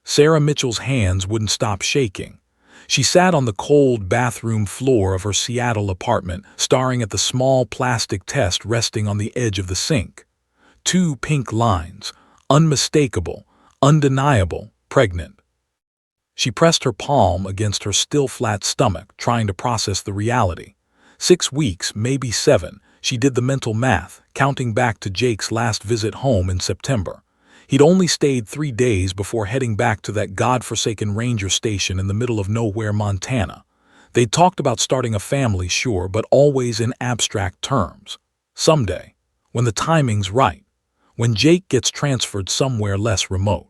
Sarah Mitchell's hands wouldn't stop shaking. She sat on the cold bathroom floor of her Seattle apartment, staring at the small plastic test resting on the edge of the sink. 2 pink lines, unmistakable, undeniable, pregnant. She pressed her palm against her still flat stomach, trying to process the reality. 6 weeks, maybe 7, she did the mental math, counting back to Jake's last visit home in September. He'd only stayed 3 days before heading back to that godforsaken ranger station in the middle of nowhere, Montana. They'd talked about starting a family, sure, but always in abstract terms. Someday, when the timing's right, when Jake gets transferred somewhere less remote.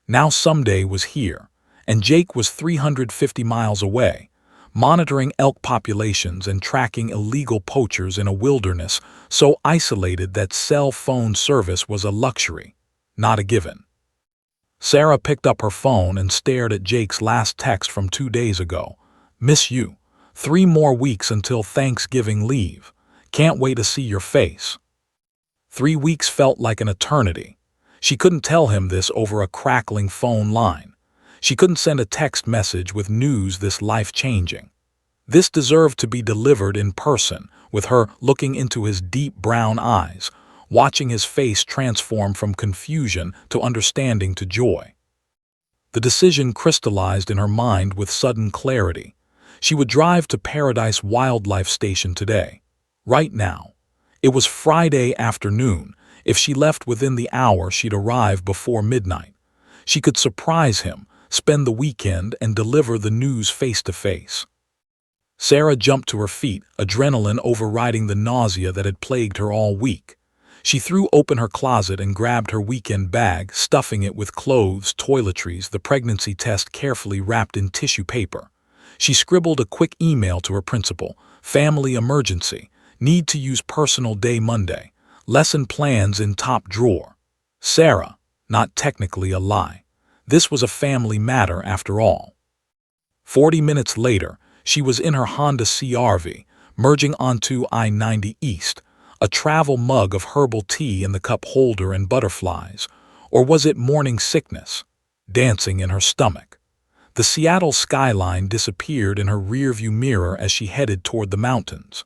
Now someday was here, and Jake was 350 miles away, monitoring elk populations and tracking illegal poachers in a wilderness so isolated that cell phone service was a luxury, not a given. Sarah picked up her phone and stared at Jake's last text from 2 days ago. "Miss you. 3 more weeks until Thanksgiving leave. Can't wait to see your face." 3 weeks felt like an eternity. She couldn't tell him this over a crackling phone line. She couldn't send a text message with news this life-changing. This deserved to be delivered in person, with her looking into his deep brown eyes, watching his face transform from confusion to understanding to joy. The decision crystallized in her mind with sudden clarity. She would drive to Paradise Wildlife Station today. Right now. It was Friday afternoon. If she left within the hour, she'd arrive before midnight. She could surprise him, spend the weekend, and deliver the news face to face. Sarah jumped to her feet, adrenaline overriding the nausea that had plagued her all week. She threw open her closet and grabbed her weekend bag, stuffing it with clothes, toiletries, the pregnancy test carefully wrapped in tissue paper. She scribbled a quick email to her principal. "Family emergency. Need to use personal day Monday. Lesson plans in top drawer." Sarah, not technically a lie. This was a family matter after all. 40 minutes later, she was in her Honda CR-V, merging onto I-90 East, a travel mug of herbal tea in the cup holder and butterflies. Or was it morning sickness, dancing in her stomach? The Seattle skyline disappeared in her rearview mirror as she headed toward the mountains.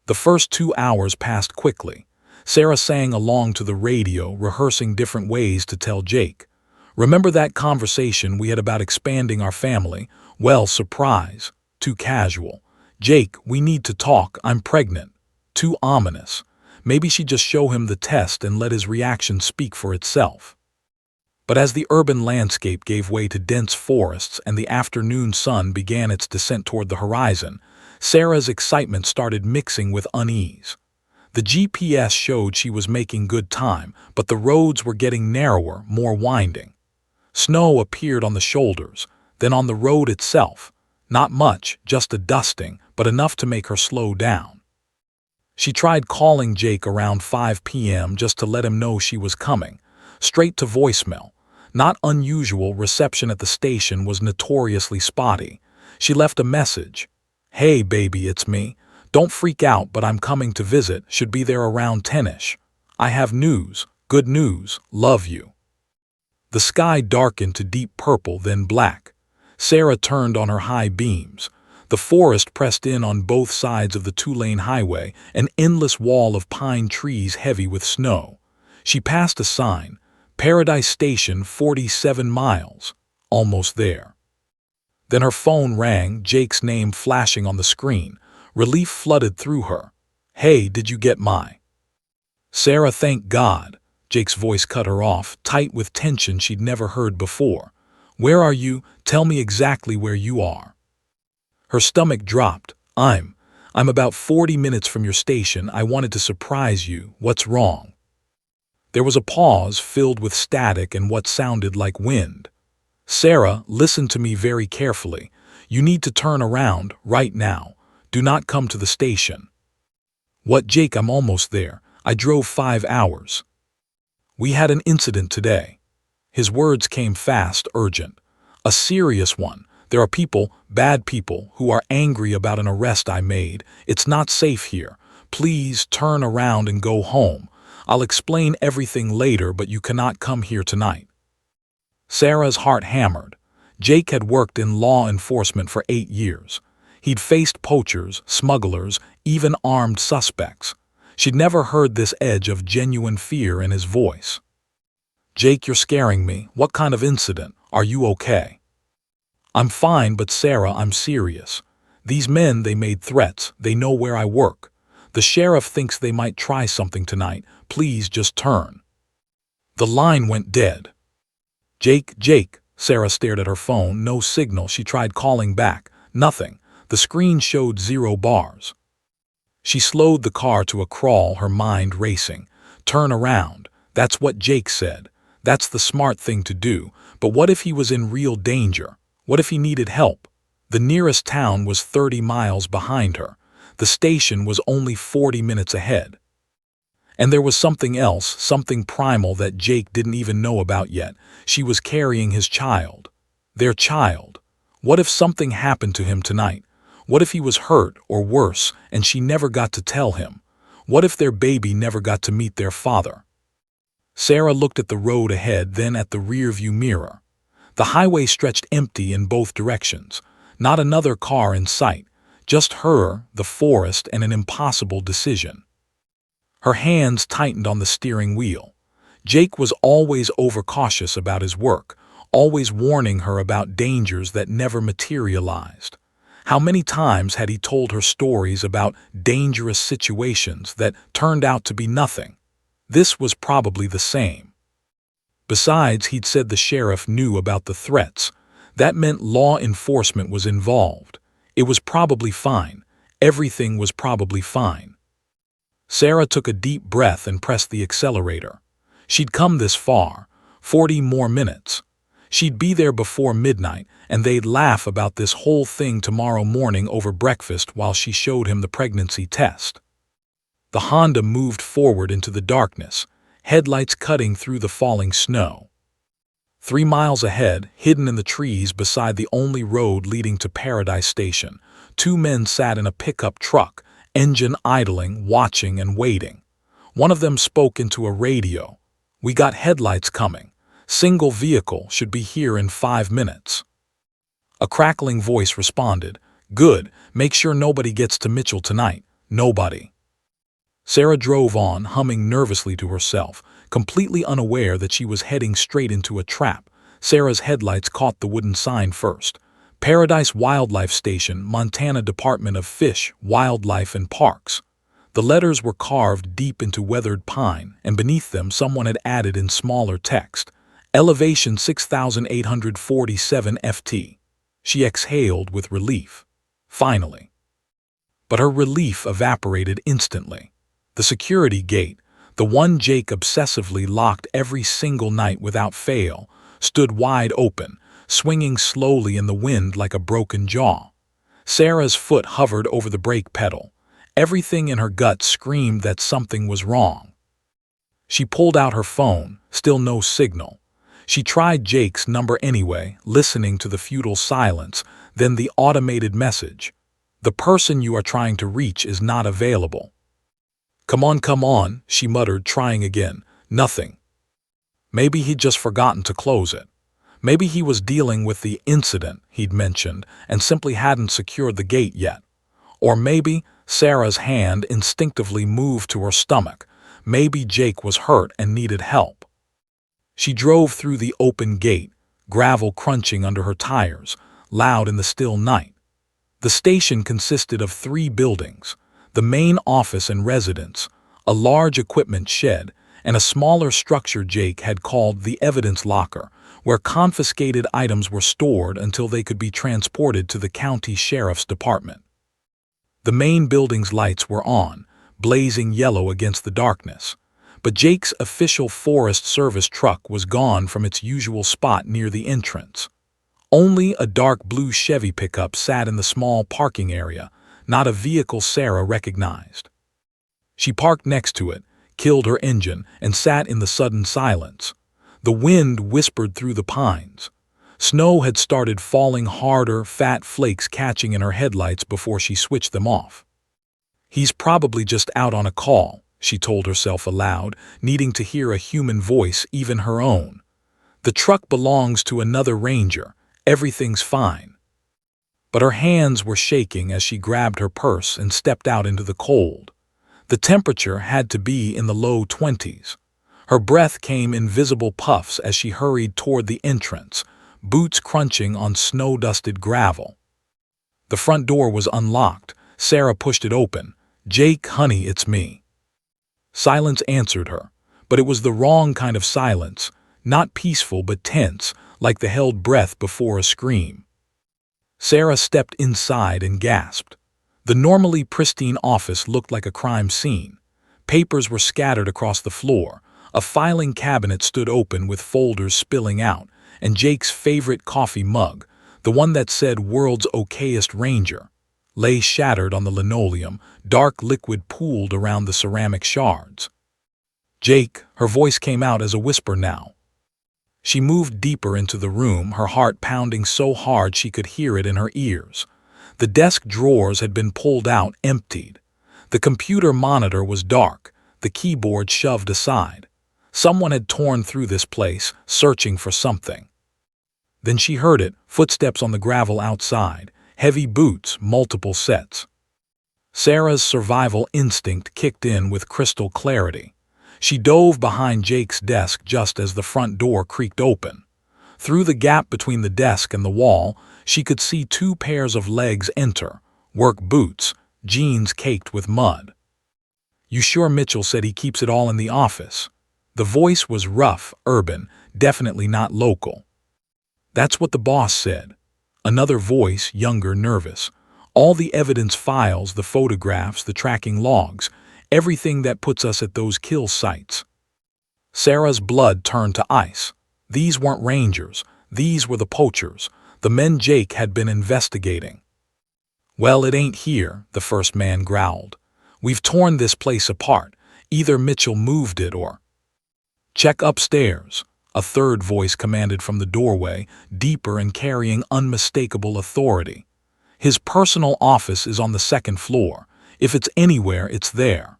The first 2 hours passed quickly. Sarah sang along to the radio, rehearsing different ways to tell Jake. "Remember that conversation we had about expanding our family? Well, surprise. Too casual. Jake, we need to talk. I'm pregnant." Too ominous. Maybe she'd just show him the test and let his reaction speak for itself. But as the urban landscape gave way to dense forests and the afternoon sun began its descent toward the horizon, Sarah's excitement started mixing with unease. The GPS showed she was making good time, but the roads were getting narrower, more winding. Snow appeared on the shoulders, then on the road itself. Not much, just a dusting, but enough to make her slow down. She tried calling Jake around 5 p.m. just to let him know she was coming. Straight to voicemail. Not unusual, reception at the station was notoriously spotty. She left a message. "Hey baby, it's me. Don't freak out, but I'm coming to visit. Should be there around 10ish. I have news, good news, love you." The sky darkened to deep purple, then black. Sarah turned on her high beams. The forest pressed in on both sides of the 2-lane highway, an endless wall of pine trees heavy with snow. She passed a sign, "Paradise Station, 47 miles. Almost there." Then her phone rang, Jake's name flashing on the screen. Relief flooded through her. "Hey, did you get my—" "Sarah, thank God." Jake's voice cut her off, tight with tension she'd never heard before. "Where are you? Tell me exactly where you are." Her stomach dropped. I'm about 40 minutes from your station. I wanted to surprise you. What's wrong?" There was a pause filled with static and what sounded like wind. "Sarah, listen to me very carefully. You need to turn around, right now. Do not come to the station." "What, Jake? I'm almost there. I drove 5 hours. We had an incident today." His words came fast, urgent. "A serious one. There are people, bad people, who are angry about an arrest I made. It's not safe here. Please turn around and go home. I'll explain everything later, but you cannot come here tonight." Sarah's heart hammered. Jake had worked in law enforcement for 8 years. He'd faced poachers, smugglers, even armed suspects. She'd never heard this edge of genuine fear in his voice. "Jake, you're scaring me. What kind of incident? Are you okay?" "I'm fine, but Sarah, I'm serious. These men, they made threats. They know where I work. The sheriff thinks they might try something tonight. Please just turn." The line went dead. Jake, Sarah stared at her phone. No signal. She tried calling back. Nothing. The screen showed 0 bars. She slowed the car to a crawl, her mind racing. Turn around. That's what Jake said. That's the smart thing to do. But what if he was in real danger? What if he needed help? The nearest town was 30 miles behind her. The station was only 40 minutes ahead. And there was something else, something primal that Jake didn't even know about yet. She was carrying his child. Their child. What if something happened to him tonight? What if he was hurt or worse and she never got to tell him? What if their baby never got to meet their father? Sarah looked at the road ahead, then at the rearview mirror. The highway stretched empty in both directions. Not another car in sight. Just her, the forest, and an impossible decision. Her hands tightened on the steering wheel. Jake was always overcautious about his work, always warning her about dangers that never materialized. How many times had he told her stories about dangerous situations that turned out to be nothing? This was probably the same. Besides, he'd said the sheriff knew about the threats. That meant law enforcement was involved. It was probably fine. Everything was probably fine. Sarah took a deep breath and pressed the accelerator. She'd come this far, 40 more minutes. She'd be there before midnight, and they'd laugh about this whole thing tomorrow morning over breakfast while she showed him the pregnancy test. The Honda moved forward into the darkness, headlights cutting through the falling snow. 3 miles ahead, hidden in the trees beside the only road leading to Paradise Station, 2 men sat in a pickup truck, engine idling, watching and waiting. One of them spoke into a radio. "We got headlights coming. Single vehicle, should be here in 5 minutes. A crackling voice responded, "Good, make sure nobody gets to Mitchell tonight. Nobody." Sarah drove on, humming nervously to herself, completely unaware that she was heading straight into a trap. Sarah's headlights caught the wooden sign first. Paradise Wildlife Station, Montana Department of Fish, Wildlife and Parks. The letters were carved deep into weathered pine, and beneath them someone had added in smaller text, "Elevation 6847 FT. She exhaled with relief. Finally. But her relief evaporated instantly. The security gate, the one Jake obsessively locked every single night without fail, stood wide open, swinging slowly in the wind like a broken jaw. Sarah's foot hovered over the brake pedal. Everything in her gut screamed that something was wrong. She pulled out her phone, still no signal. She tried Jake's number anyway, listening to the futile silence, then the automated message. "The person you are trying to reach is not available." Come on, she muttered, trying again. Nothing. Maybe he'd just forgotten to close it. Maybe he was dealing with the incident he'd mentioned and simply hadn't secured the gate yet. Or maybe Sarah's hand instinctively moved to her stomach. Maybe Jake was hurt and needed help. She drove through the open gate, gravel crunching under her tires, loud in the still night. The station consisted of 3 buildings, the main office and residence, a large equipment shed, and a smaller structure Jake had called the evidence locker, where confiscated items were stored until they could be transported to the county sheriff's department. The main building's lights were on, blazing yellow against the darkness, but Jake's official Forest Service truck was gone from its usual spot near the entrance. Only a dark blue Chevy pickup sat in the small parking area, not a vehicle Sarah recognized. She parked next to it, killed her engine, and sat in the sudden silence. The wind whispered through the pines. Snow had started falling harder, fat flakes catching in her headlights before she switched them off. "He's probably just out on a call," she told herself aloud, needing to hear a human voice, even her own. The truck belongs to another ranger. Everything's fine. But her hands were shaking as she grabbed her purse and stepped out into the cold. The temperature had to be in the low 20s. Her breath came in visible puffs as she hurried toward the entrance, boots crunching on snow-dusted gravel. The front door was unlocked. Sarah pushed it open. "Jake, honey, it's me." Silence answered her, but it was the wrong kind of silence, not peaceful but tense, like the held breath before a scream. Sarah stepped inside and gasped. The normally pristine office looked like a crime scene. Papers were scattered across the floor. A filing cabinet stood open with folders spilling out, and Jake's favorite coffee mug, the one that said "World's Okayest Ranger," lay shattered on the linoleum, dark liquid pooled around the ceramic shards. "Jake," her voice came out as a whisper now. She moved deeper into the room, her heart pounding so hard she could hear it in her ears. The desk drawers had been pulled out, emptied. The computer monitor was dark, the keyboard shoved aside. Someone had torn through this place, searching for something. Then she heard it, footsteps on the gravel outside, heavy boots, multiple sets. Sarah's survival instinct kicked in with crystal clarity. She dove behind Jake's desk just as the front door creaked open. Through the gap between the desk and the wall, she could see two pairs of legs enter, work boots, jeans caked with mud. "You sure Mitchell said he keeps it all in the office?" The voice was rough, urban, definitely not local. "That's what the boss said." Another voice, younger, nervous. "All the evidence files, the photographs, the tracking logs, everything that puts us at those kill sites." Sarah's blood turned to ice. These weren't rangers. These were the poachers, the men Jake had been investigating. "Well, it ain't here," the first man growled. "We've torn this place apart. Either Mitchell moved it or—" "Check upstairs," a third voice commanded from the doorway, deeper and carrying unmistakable authority. "His personal office is on the second floor. If it's anywhere, it's there."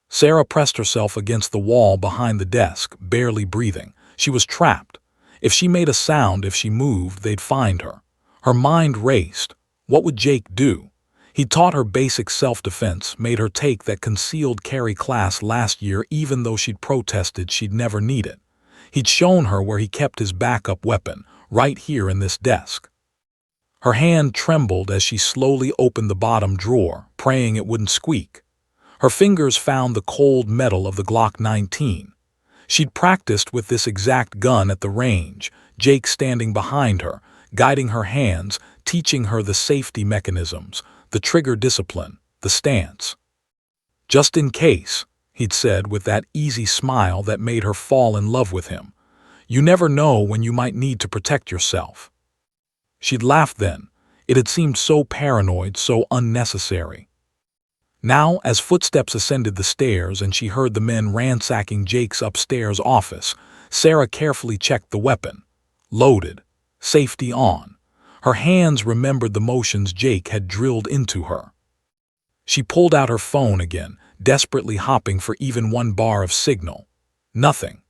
Sarah pressed herself against the wall behind the desk, barely breathing. She was trapped. If she made a sound, if she moved, they'd find her. Her mind raced. What would Jake do? He'd taught her basic self-defense, made her take that concealed carry class last year even though she'd protested she'd never need it. He'd shown her where he kept his backup weapon, right here in this desk. Her hand trembled as she slowly opened the bottom drawer, praying it wouldn't squeak. Her fingers found the cold metal of the Glock 19. She'd practiced with this exact gun at the range, Jake standing behind her, guiding her hands, teaching her the safety mechanisms, the trigger discipline, the stance. "Just in case," he'd said with that easy smile that made her fall in love with him. "You never know when you might need to protect yourself." She'd laughed then. It had seemed so paranoid, so unnecessary. Now, as footsteps ascended the stairs and she heard the men ransacking Jake's upstairs office, Sarah carefully checked the weapon. Loaded. Safety on. Her hands remembered the motions Jake had drilled into her. She pulled out her phone again, desperately hopping for even one bar of signal. Nothing.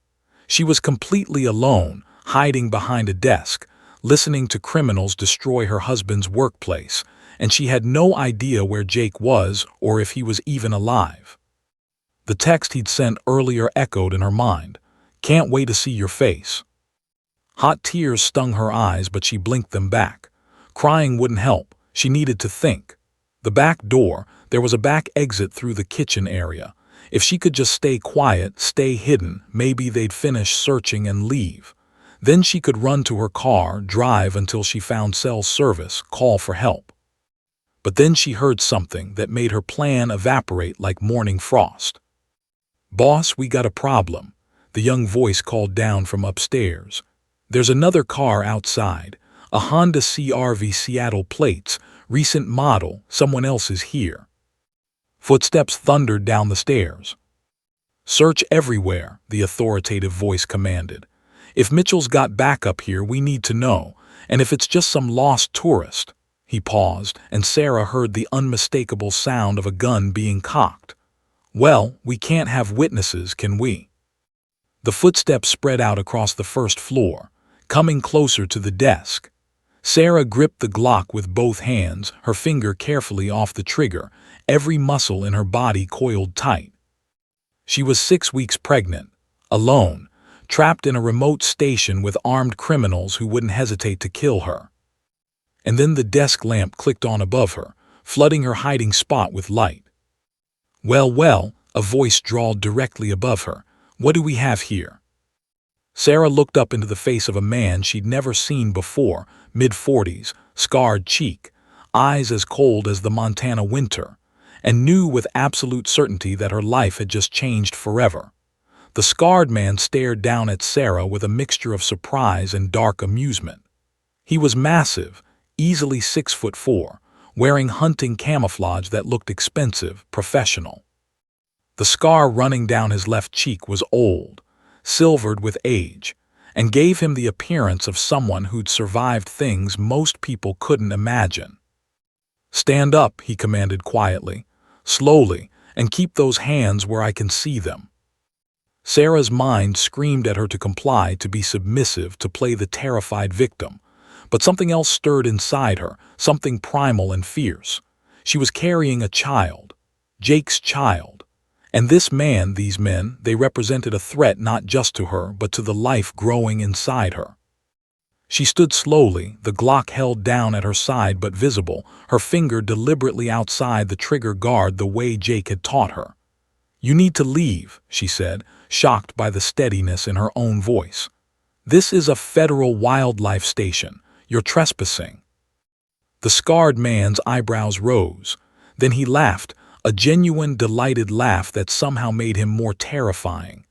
She was completely alone, hiding behind a desk, listening to criminals destroy her husband's workplace, and she had no idea where Jake was or if he was even alive. The text he'd sent earlier echoed in her mind. "Can't wait to see your face." Hot tears stung her eyes, but she blinked them back. Crying wouldn't help. She needed to think. The back door, there was a back exit through the kitchen area. If she could just stay quiet, stay hidden, maybe they'd finish searching and leave. Then she could run to her car, drive until she found cell service, call for help. But then she heard something that made her plan evaporate like morning frost. "Boss, we got a problem," the young voice called down from upstairs. "There's another car outside, a Honda CR-V Seattle plates, recent model, someone else is here." Footsteps thundered down the stairs. "Search everywhere," the authoritative voice commanded. "If Mitchell's got backup here, we need to know, and if it's just some lost tourist." He paused, and Sarah heard the unmistakable sound of a gun being cocked. "Well, we can't have witnesses, can we?" The footsteps spread out across the first floor, coming closer to the desk. Sarah gripped the Glock with both hands, her finger carefully off the trigger, every muscle in her body coiled tight. She was 6 weeks pregnant, alone, trapped in a remote station with armed criminals who wouldn't hesitate to kill her. And then the desk lamp clicked on above her, flooding her hiding spot with light. Well, a voice drawled directly above her. What do we have here? Sarah looked up into the face of a man she'd never seen before, mid-40s, scarred cheek, eyes as cold as the Montana winter, and knew with absolute certainty that her life had just changed forever. The scarred man stared down at Sarah with a mixture of surprise and dark amusement. He was massive, easily 6'4", wearing hunting camouflage that looked expensive, professional. The scar running down his left cheek was old, silvered with age, and gave him the appearance of someone who'd survived things most people couldn't imagine. "Stand up," he commanded quietly, slowly, "and keep those hands where I can see them." Sarah's mind screamed at her to comply, to be submissive, to play the terrified victim. But something else stirred inside her, something primal and fierce. She was carrying a child, Jake's child. And this man, these men, they represented a threat not just to her, but to the life growing inside her. She stood slowly, the Glock held down at her side but visible, her finger deliberately outside the trigger guard the way Jake had taught her. "You need to leave," she said, shocked by the steadiness in her own voice. "This is a federal wildlife station. You're trespassing." The scarred man's eyebrows rose. Then he laughed, a genuine, delighted laugh that somehow made him more terrifying.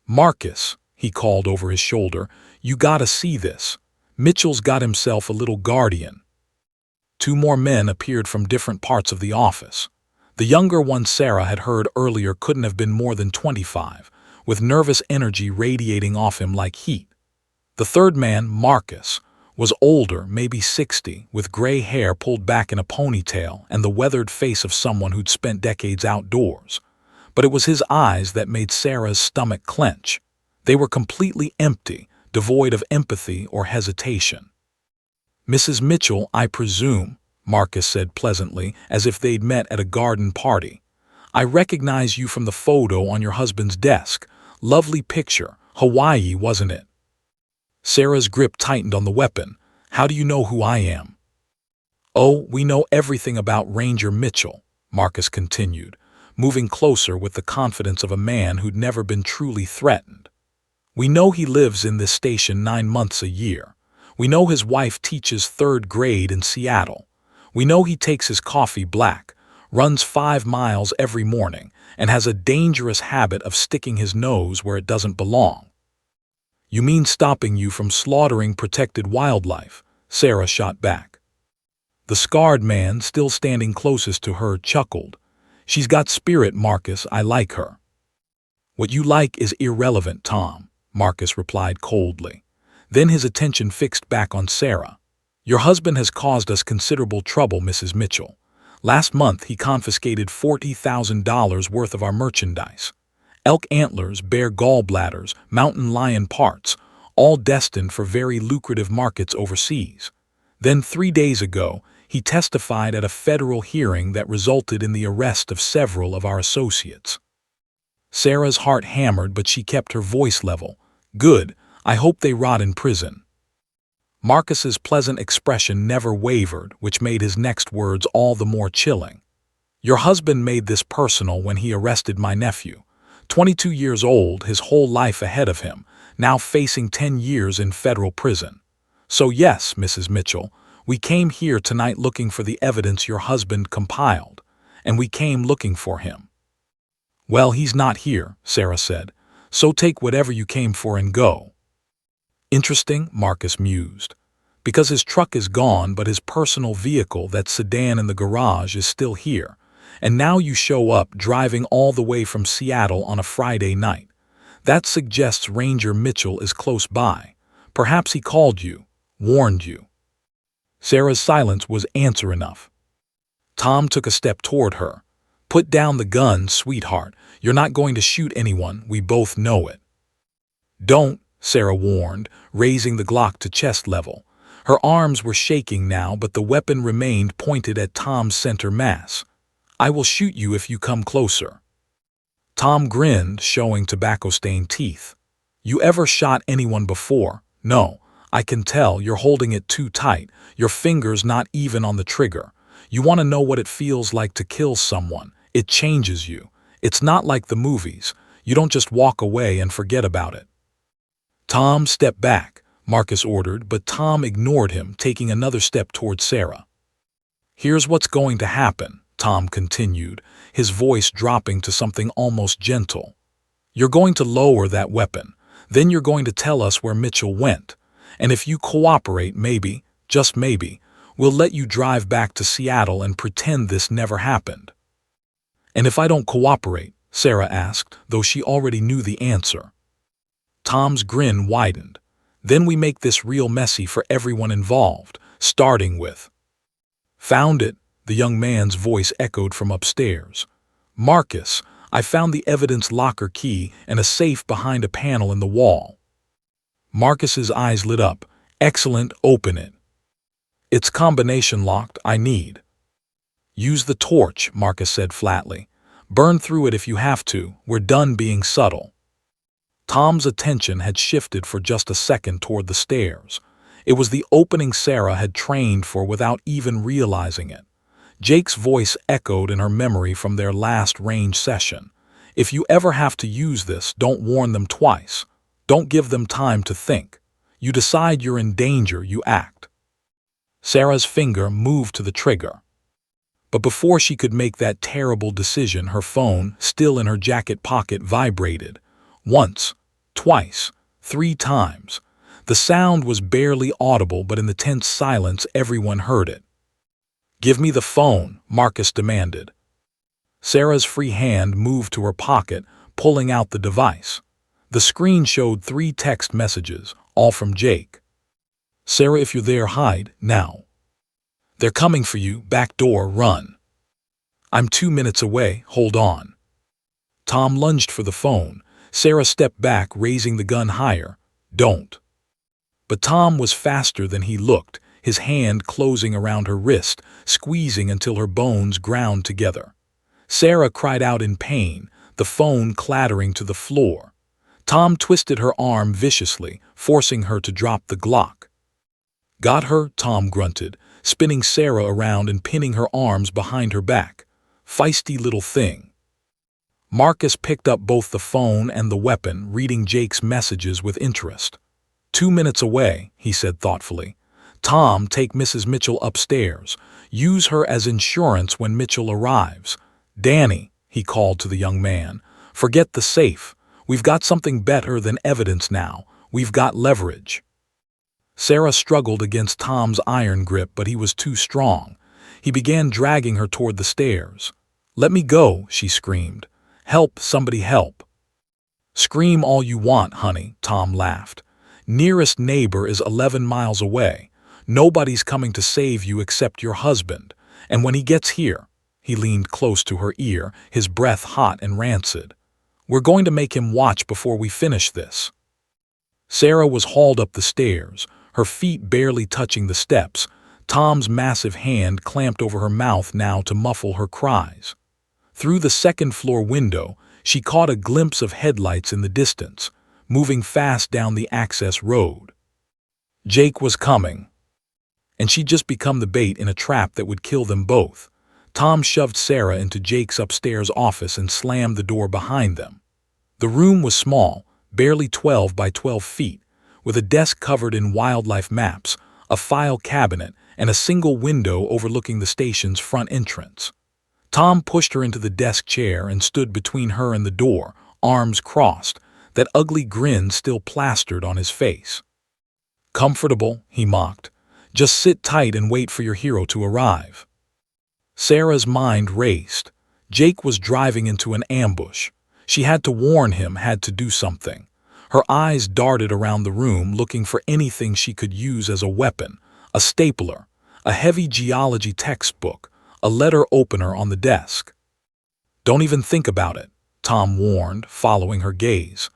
"Marcus," he called over his shoulder, "you gotta see this. Mitchell's got himself a little guardian." 2 more men appeared from different parts of the office. The younger one Sarah had heard earlier couldn't have been more than 25, with nervous energy radiating off him like heat. The third man, Marcus, was older, maybe 60, with gray hair pulled back in a ponytail and the weathered face of someone who'd spent decades outdoors. But it was his eyes that made Sarah's stomach clench. They were completely empty, devoid of empathy or hesitation. "Mrs. Mitchell, I presume," Marcus said pleasantly, as if they'd met at a garden party. "I recognize you from the photo on your husband's desk. Lovely picture. Hawaii, wasn't it?" Sarah's grip tightened on the weapon. "How do you know who I am?" "Oh, we know everything about Ranger Mitchell," Marcus continued, moving closer with the confidence of a man who'd never been truly threatened. "We know he lives in this station 9 months a year. We know his wife teaches 3rd grade in Seattle. We know he takes his coffee black, runs 5 miles every morning, and has a dangerous habit of sticking his nose where it doesn't belong." "You mean stopping you from slaughtering protected wildlife?" Sarah shot back. The scarred man, still standing closest to her, chuckled. "She's got spirit, Marcus. I like her." "What you like is irrelevant, Tom," Marcus replied coldly. Then his attention fixed back on Sarah. "Your husband has caused us considerable trouble, Mrs. Mitchell. Last month he confiscated $40,000 worth of our merchandise. Elk antlers, bear gallbladders, mountain lion parts, all destined for very lucrative markets overseas. Then 3 days ago, he testified at a federal hearing that resulted in the arrest of several of our associates." Sarah's heart hammered, but she kept her voice level. "Good. I hope they rot in prison." Marcus's pleasant expression never wavered, which made his next words all the more chilling. "Your husband made this personal when he arrested my nephew. 22 years old, his whole life ahead of him, now facing 10 years in federal prison. So yes, Mrs. Mitchell, we came here tonight looking for the evidence your husband compiled, and we came looking for him." "Well, he's not here," Sarah said, "so take whatever you came for and go." "Interesting," Marcus mused, "because his truck is gone, but his personal vehicle, that sedan in the garage, is still here. And now you show up driving all the way from Seattle on a Friday night. That suggests Ranger Mitchell is close by. Perhaps he called you, warned you." Sarah's silence was answer enough. Tom took a step toward her. "Put down the gun, sweetheart. You're not going to shoot anyone, we both know it." Don't, Sarah warned, raising the Glock to chest level. Her arms were shaking now, but the weapon remained pointed at Tom's center mass. I will shoot you if you come closer. Tom grinned, showing tobacco-stained teeth. You ever shot anyone before? No. I can tell you're holding it too tight, your fingers not even on the trigger. You want to know what it feels like to kill someone. It changes you. It's not like the movies. You don't just walk away and forget about it. Tom, step back, Marcus ordered, but Tom ignored him, taking another step toward Sarah. Here's what's going to happen, Tom continued, his voice dropping to something almost gentle. You're going to lower that weapon. Then you're going to tell us where Mitchell went. And if you cooperate, maybe, just maybe, we'll let you drive back to Seattle and pretend this never happened. And if I don't cooperate? Sarah asked, though she already knew the answer. Tom's grin widened. Then we make this real messy for everyone involved, starting with. Found it, the young man's voice echoed from upstairs. Marcus, I found the evidence locker key and a safe behind a panel in the wall. Marcus's eyes lit up. Excellent, open it. It's combination locked, I need. Use the torch, Marcus said flatly. Burn through it if you have to, we're done being subtle. Tom's attention had shifted for just a second toward the stairs. It was the opening Sarah had trained for without even realizing it. Jake's voice echoed in her memory from their last range session. If you ever have to use this, don't warn them twice. Don't give them time to think. You decide you're in danger, you act. Sarah's finger moved to the trigger. But before she could make that terrible decision, her phone, still in her jacket pocket, vibrated. Once, twice, 3 times. The sound was barely audible, but in the tense silence, everyone heard it. Give me the phone, Marcus demanded. Sarah's free hand moved to her pocket, pulling out the device. The screen showed 3 text messages, all from Jake. Sarah, if you're there, hide, now. They're coming for you, back door, run. I'm 2 minutes away, hold on. Tom lunged for the phone. Sarah stepped back, raising the gun higher. Don't. But Tom was faster than he looked, his hand closing around her wrist, squeezing until her bones ground together. Sarah cried out in pain, the phone clattering to the floor. Tom twisted her arm viciously, forcing her to drop the Glock. Got her? Tom grunted, spinning Sarah around and pinning her arms behind her back. Feisty little thing. Marcus picked up both the phone and the weapon, reading Jake's messages with interest. 2 minutes away, he said thoughtfully. Tom, take Mrs. Mitchell upstairs. Use her as insurance when Mitchell arrives. Danny, he called to the young man, forget the safe. We've got something better than evidence now. We've got leverage. Sarah struggled against Tom's iron grip, but he was too strong. He began dragging her toward the stairs. Let me go, she screamed. Help, somebody help. Scream all you want, honey, Tom laughed. Nearest neighbor is 11 miles away. Nobody's coming to save you except your husband. And when he gets here, he leaned close to her ear, his breath hot and rancid. We're going to make him watch before we finish this. Sarah was hauled up the stairs, her feet barely touching the steps. Tom's massive hand clamped over her mouth now to muffle her cries. Through the second-floor window, she caught a glimpse of headlights in the distance, moving fast down the access road. Jake was coming, and she'd just become the bait in a trap that would kill them both. Tom shoved Sarah into Jake's upstairs office and slammed the door behind them. The room was small, barely 12 by 12 feet, with a desk covered in wildlife maps, a file cabinet, and a single window overlooking the station's front entrance. Tom pushed her into the desk chair and stood between her and the door, arms crossed, that ugly grin still plastered on his face. Comfortable, he mocked. Just sit tight and wait for your hero to arrive. Sarah's mind raced. Jake was driving into an ambush. She had to warn him, had to do something. Her eyes darted around the room, looking for anything she could use as a weapon. A stapler, a heavy geology textbook, a letter opener on the desk. Don't even think about it, Tom warned, following her gaze.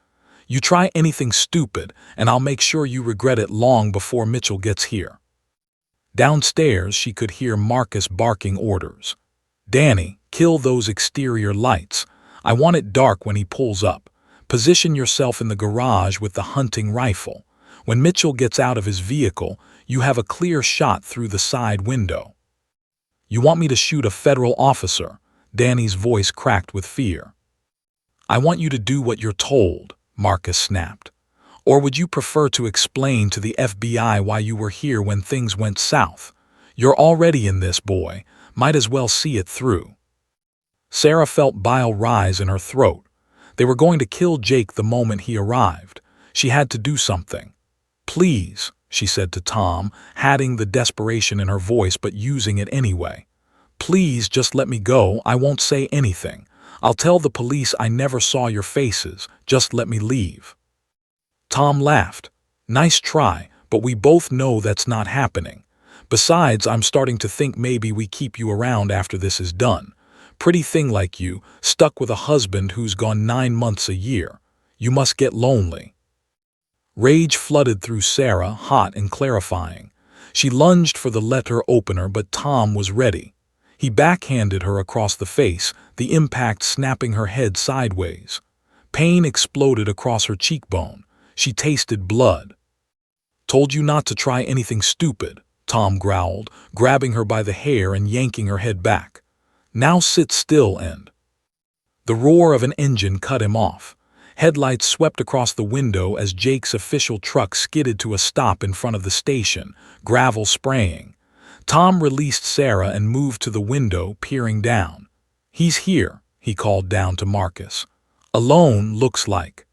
You try anything stupid, and I'll make sure you regret it long before Mitchell gets here." Downstairs, she could hear Marcus barking orders. "Danny, kill those exterior lights. I want it dark when he pulls up. Position yourself in the garage with the hunting rifle. When Mitchell gets out of his vehicle, you have a clear shot through the side window." "You want me to shoot a federal officer?" Danny's voice cracked with fear. "I want you to do what you're told," Marcus snapped. "Or would you prefer to explain to the FBI why you were here when things went south? You're already in this, boy. Might as well see it through." Sarah felt bile rise in her throat. They were going to kill Jake the moment he arrived. She had to do something. "Please," she said to Tom, adding the desperation in her voice but using it anyway. "Please just let me go. I won't say anything. I'll tell the police I never saw your faces. Just let me leave." Tom laughed. "Nice try, but we both know that's not happening. Besides, I'm starting to think maybe we keep you around after this is done. Pretty thing like you, stuck with a husband who's gone 9 months a year. You must get lonely." Rage flooded through Sarah, hot and clarifying. She lunged for the letter opener, but Tom was ready. He backhanded her across the face, the impact snapping her head sideways. Pain exploded across her cheekbone. She tasted blood. "Told you not to try anything stupid," Tom growled, grabbing her by the hair and yanking her head back. "Now sit still and—" The roar of an engine cut him off. Headlights swept across the window as Jake's official truck skidded to a stop in front of the station, gravel spraying. Tom released Sarah and moved to the window, peering down. "He's here," he called down to Marcus. "Alone, looks like."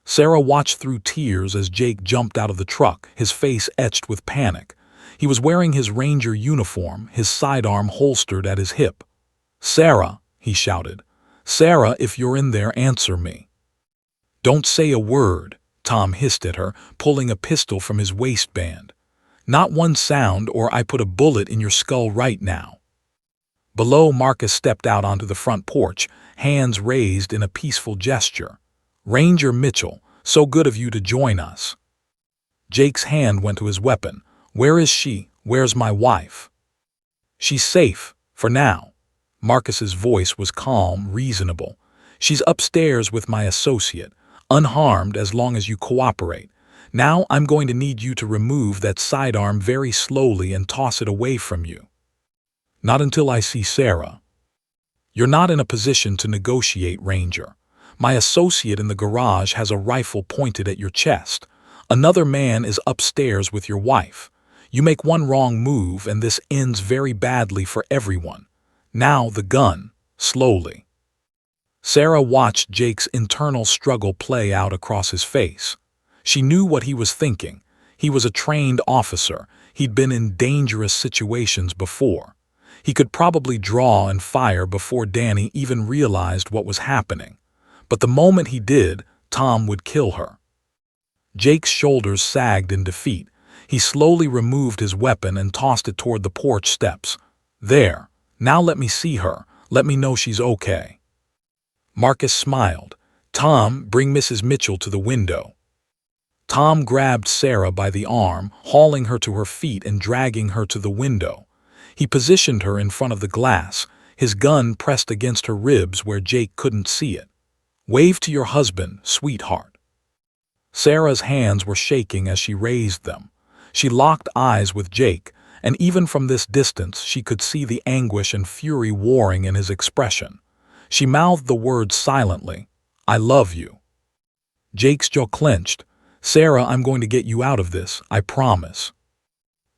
Sarah watched through tears as Jake jumped out of the truck, his face etched with panic. He was wearing his Ranger uniform, his sidearm holstered at his hip. "Sarah," he shouted. "Sarah, if you're in there, answer me." "Don't say a word," Tom hissed at her, pulling a pistol from his waistband. "Not one sound, or I put a bullet in your skull right now." Below, Marcus stepped out onto the front porch, hands raised in a peaceful gesture. "Ranger Mitchell, so good of you to join us." Jake's hand went to his weapon. "Where is she? Where's my wife?" "She's safe, for now." Marcus's voice was calm, reasonable. "She's upstairs with my associate, unharmed as long as you cooperate. Now I'm going to need you to remove that sidearm very slowly and toss it away from you." "Not until I see Sarah." "You're not in a position to negotiate, Ranger. My associate in the garage has a rifle pointed at your chest. Another man is upstairs with your wife. You make one wrong move and this ends very badly for everyone. Now the gun, slowly." Sarah watched Jake's internal struggle play out across his face. She knew what he was thinking. He was a trained officer. He'd been in dangerous situations before. He could probably draw and fire before Danny even realized what was happening. But the moment he did, Tom would kill her. Jake's shoulders sagged in defeat. He slowly removed his weapon and tossed it toward the porch steps. "There. Now let me see her. Let me know she's okay." Marcus smiled. "Tom, bring Mrs. Mitchell to the window." Tom grabbed Sarah by the arm, hauling her to her feet and dragging her to the window. He positioned her in front of the glass, his gun pressed against her ribs where Jake couldn't see it. "Wave to your husband, sweetheart." Sarah's hands were shaking as she raised them. She locked eyes with Jake, and even from this distance she could see the anguish and fury warring in his expression. She mouthed the words silently. "I love you." Jake's jaw clenched. "Sarah, I'm going to get you out of this, I promise."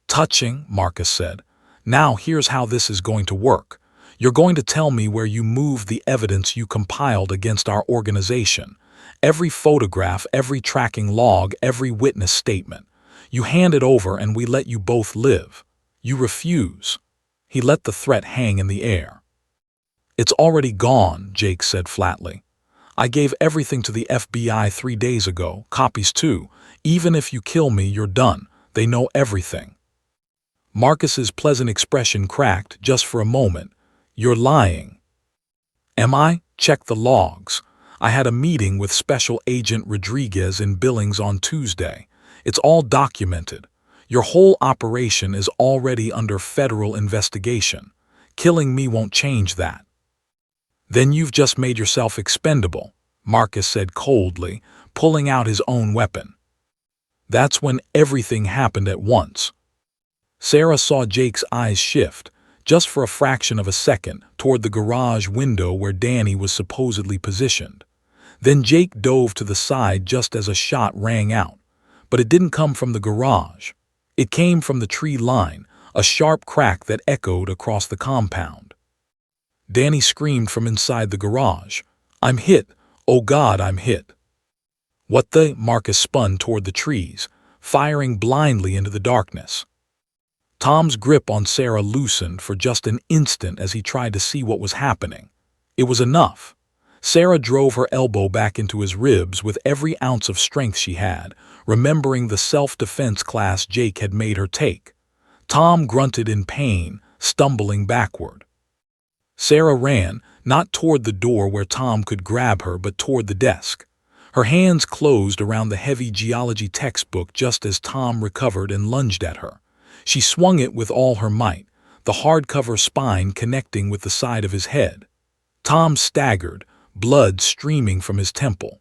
"Touching," Marcus said. "Now here's how this is going to work. You're going to tell me where you moved the evidence you compiled against our organization. Every photograph, every tracking log, every witness statement. You hand it over and we let you both live. You refuse." He let the threat hang in the air. "It's already gone," Jake said flatly. "I gave everything to the FBI 3 days ago, copies too. Even if you kill me, you're done. They know everything." Marcus's pleasant expression cracked just for a moment. "You're lying." "Am I? Check the logs. I had a meeting with Special Agent Rodriguez in Billings on Tuesday. It's all documented. Your whole operation is already under federal investigation. Killing me won't change that." "Then you've just made yourself expendable," Marcus said coldly, pulling out his own weapon. That's when everything happened at once. Sarah saw Jake's eyes shift, just for a fraction of a second, toward the garage window where Danny was supposedly positioned. Then Jake dove to the side just as a shot rang out. But it didn't come from the garage. It came from the tree line, a sharp crack that echoed across the compound. Danny screamed from inside the garage. "I'm hit! Oh God, I'm hit!" "What the?" Marcus spun toward the trees, firing blindly into the darkness. Tom's grip on Sarah loosened for just an instant as he tried to see what was happening. It was enough. Sarah drove her elbow back into his ribs with every ounce of strength she had, remembering the self-defense class Jake had made her take. Tom grunted in pain, stumbling backward. Sarah ran, not toward the door where Tom could grab her, but toward the desk. Her hands closed around the heavy geology textbook just as Tom recovered and lunged at her. She swung it with all her might, the hardcover spine connecting with the side of his head. Tom staggered, blood streaming from his temple.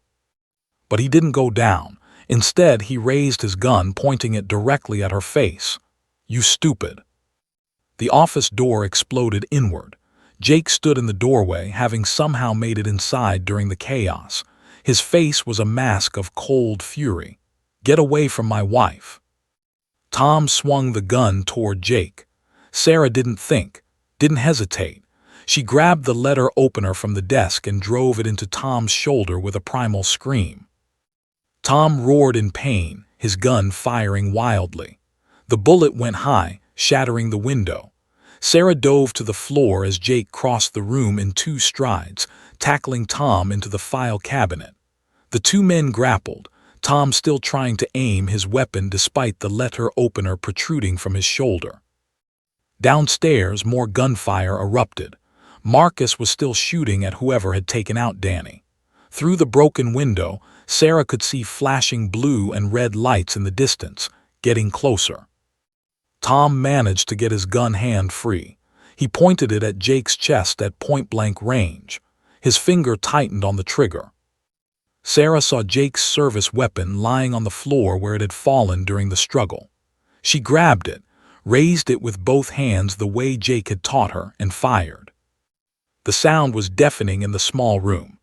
But he didn't go down. Instead, he raised his gun, pointing it directly at her face. "You stupid." The office door exploded inward. Jake stood in the doorway, having somehow made it inside during the chaos. His face was a mask of cold fury. "Get away from my wife." Tom swung the gun toward Jake. Sarah didn't think, didn't hesitate. She grabbed the letter opener from the desk and drove it into Tom's shoulder with a primal scream. Tom roared in pain, his gun firing wildly. The bullet went high, shattering the window. Sarah dove to the floor as Jake crossed the room in 2 strides, tackling Tom into the file cabinet. The 2 men grappled, Tom still trying to aim his weapon despite the letter opener protruding from his shoulder. Downstairs, more gunfire erupted. Marcus was still shooting at whoever had taken out Danny. Through the broken window, Sarah could see flashing blue and red lights in the distance, getting closer. Tom managed to get his gun hand free. He pointed it at Jake's chest at point-blank range. His finger tightened on the trigger. Sarah saw Jake's service weapon lying on the floor where it had fallen during the struggle. She grabbed it, raised it with both hands the way Jake had taught her, and fired. The sound was deafening in the small room.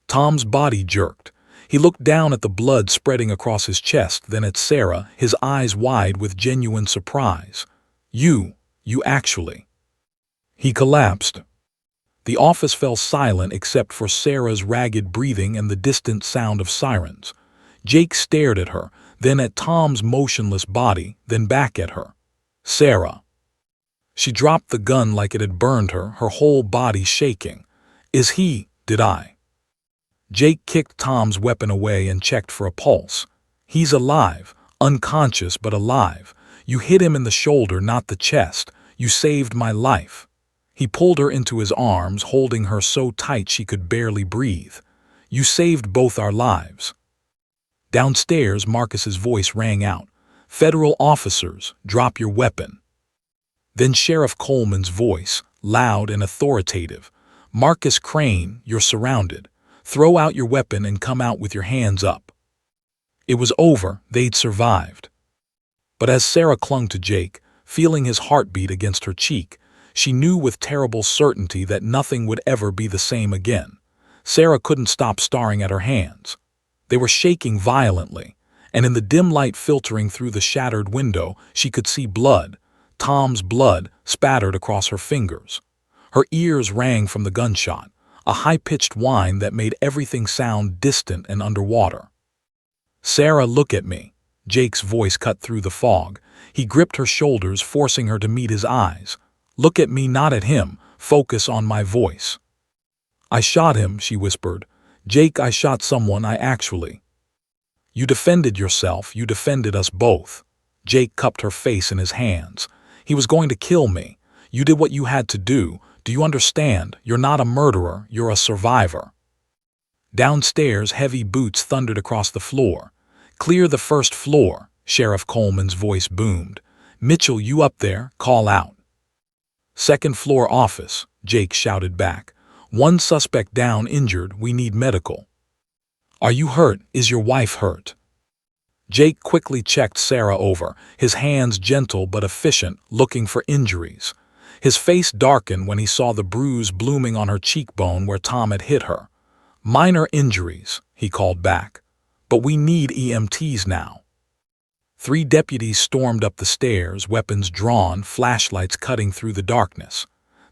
Tom's body jerked. He looked down at the blood spreading across his chest, then at Sarah, his eyes wide with genuine surprise. You actually." He collapsed. The office fell silent except for Sarah's ragged breathing and the distant sound of sirens. Jake stared at her, then at Tom's motionless body, then back at her. "Sarah." She dropped the gun like it had burned her, her whole body shaking. Did I?" Jake kicked Tom's weapon away and checked for a pulse. "He's alive, unconscious but alive. You hit him in the shoulder, not the chest. You saved my life." He pulled her into his arms, holding her so tight she could barely breathe. "You saved both our lives." Downstairs, Marcus's voice rang out. "Federal officers, drop your weapon." Then Sheriff Coleman's voice, loud and authoritative. "Marcus Crane, you're surrounded. Throw out your weapon and come out with your hands up." It was over, they'd survived. But as Sarah clung to Jake, feeling his heartbeat against her cheek, she knew with terrible certainty that nothing would ever be the same again. Sarah couldn't stop staring at her hands. They were shaking violently, and in the dim light filtering through the shattered window, she could see blood. Tom's blood spattered across her fingers. Her ears rang from the gunshot, a high-pitched whine that made everything sound distant and underwater. "Sarah, look at me." Jake's voice cut through the fog. He gripped her shoulders, forcing her to meet his eyes. "Look at me, not at him. Focus on my voice." "I shot him," she whispered. "Jake, I shot someone I actually—" "You defended yourself. You defended us both." Jake cupped her face in his hands. "He was going to kill me. You did what you had to do. Do you understand? You're not a murderer. You're a survivor." Downstairs, heavy boots thundered across the floor. "Clear the first floor," Sheriff Coleman's voice boomed. "Mitchell, you up there? Call out." "Second floor office," Jake shouted back. "One suspect down, injured. We need medical." "Are you hurt? Is your wife hurt?" Jake quickly checked Sarah over, his hands gentle but efficient, looking for injuries. His face darkened when he saw the bruise blooming on her cheekbone where Tom had hit her. "Minor injuries," he called back. "But we need EMTs now." 3 deputies stormed up the stairs, weapons drawn, flashlights cutting through the darkness.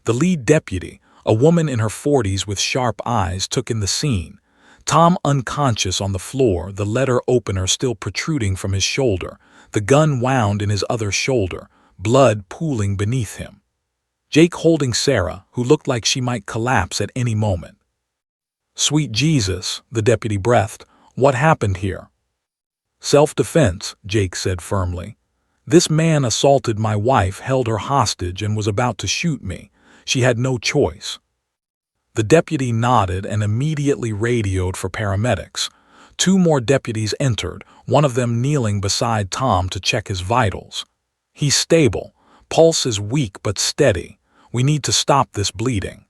The lead deputy, a woman in her 40s with sharp eyes, took in the scene. Tom unconscious on the floor, the letter opener still protruding from his shoulder, the gun wound in his other shoulder, blood pooling beneath him. Jake holding Sarah, who looked like she might collapse at any moment. "Sweet Jesus," the deputy breathed. "What happened here?" "Self-defense," Jake said firmly. "This man assaulted my wife, held her hostage, and was about to shoot me. She had no choice." The deputy nodded and immediately radioed for paramedics. 2 more deputies entered, one of them kneeling beside Tom to check his vitals. "He's stable. Pulse is weak but steady. We need to stop this bleeding."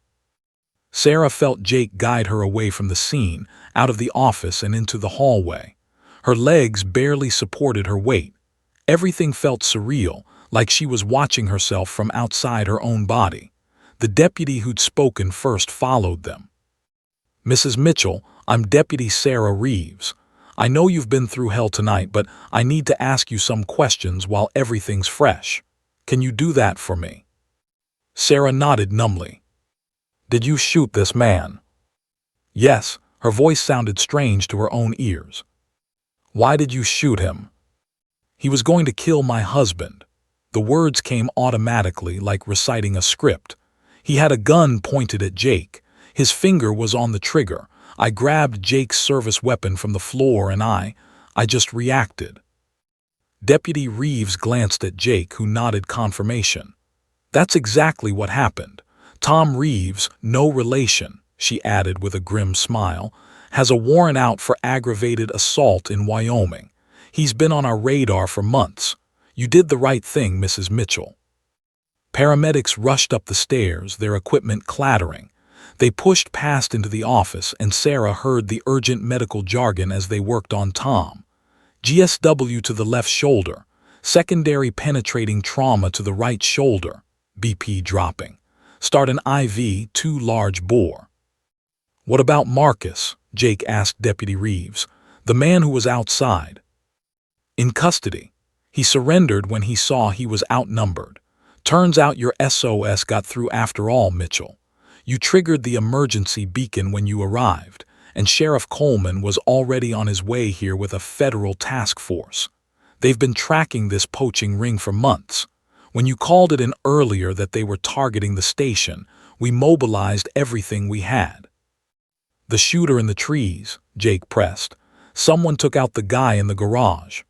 Sarah felt Jake guide her away from the scene, out of the office and into the hallway. Her legs barely supported her weight. Everything felt surreal, like she was watching herself from outside her own body. The deputy who'd spoken first followed them. "Mrs. Mitchell, I'm Deputy Sarah Reeves. I know you've been through hell tonight, but I need to ask you some questions while everything's fresh. Can you do that for me?" Sarah nodded numbly. "Did you shoot this man?" "Yes." Her voice sounded strange to her own ears. "Why did you shoot him?" "He was going to kill my husband." The words came automatically, like reciting a script. He had a gun pointed at Jake. His finger was on the trigger. I grabbed Jake's service weapon from the floor and I just reacted. Deputy Reeves glanced at Jake, who nodded confirmation. "That's exactly what happened. Tom Reeves, no relation," she added with a grim smile, "has a warrant out for aggravated assault in Wyoming. He's been on our radar for months. You did the right thing, Mrs. Mitchell." Paramedics rushed up the stairs, their equipment clattering. They pushed past into the office, and Sarah heard the urgent medical jargon as they worked on Tom. GSW to the left shoulder, secondary penetrating trauma to the right shoulder, BP dropping. Start an IV, 2 large bore. "What about Marcus?" Jake asked Deputy Reeves, "the man who was outside." "In custody. He surrendered when he saw he was outnumbered. Turns out your SOS got through after all, Mitchell. You triggered the emergency beacon when you arrived, and Sheriff Coleman was already on his way here with a federal task force. They've been tracking this poaching ring for months. When you called it in earlier that they were targeting the station, we mobilized everything we had." "The shooter in the trees," Jake pressed. "Someone took out the guy in the garage."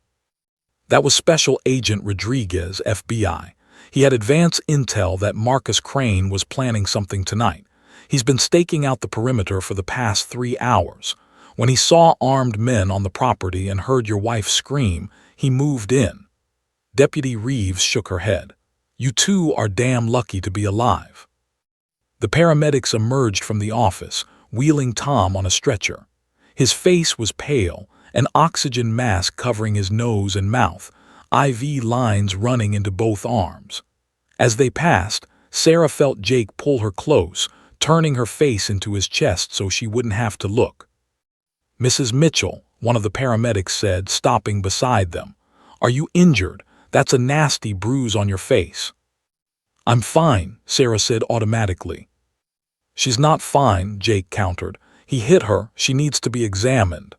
"That was Special Agent Rodriguez, FBI. He had advance intel that Marcus Crane was planning something tonight. He's been staking out the perimeter for the past 3 hours. When he saw armed men on the property and heard your wife scream, he moved in." Deputy Reeves shook her head. "You two are damn lucky to be alive." The paramedics emerged from the office, wheeling Tom on a stretcher. His face was pale, an oxygen mask covering his nose and mouth, IV lines running into both arms. As they passed, Sarah felt Jake pull her close, turning her face into his chest so she wouldn't have to look. "Mrs. Mitchell," one of the paramedics said, stopping beside them. "Are you injured? That's a nasty bruise on your face." "I'm fine," Sarah said automatically. "She's not fine," Jake countered. "He hit her. She needs to be examined."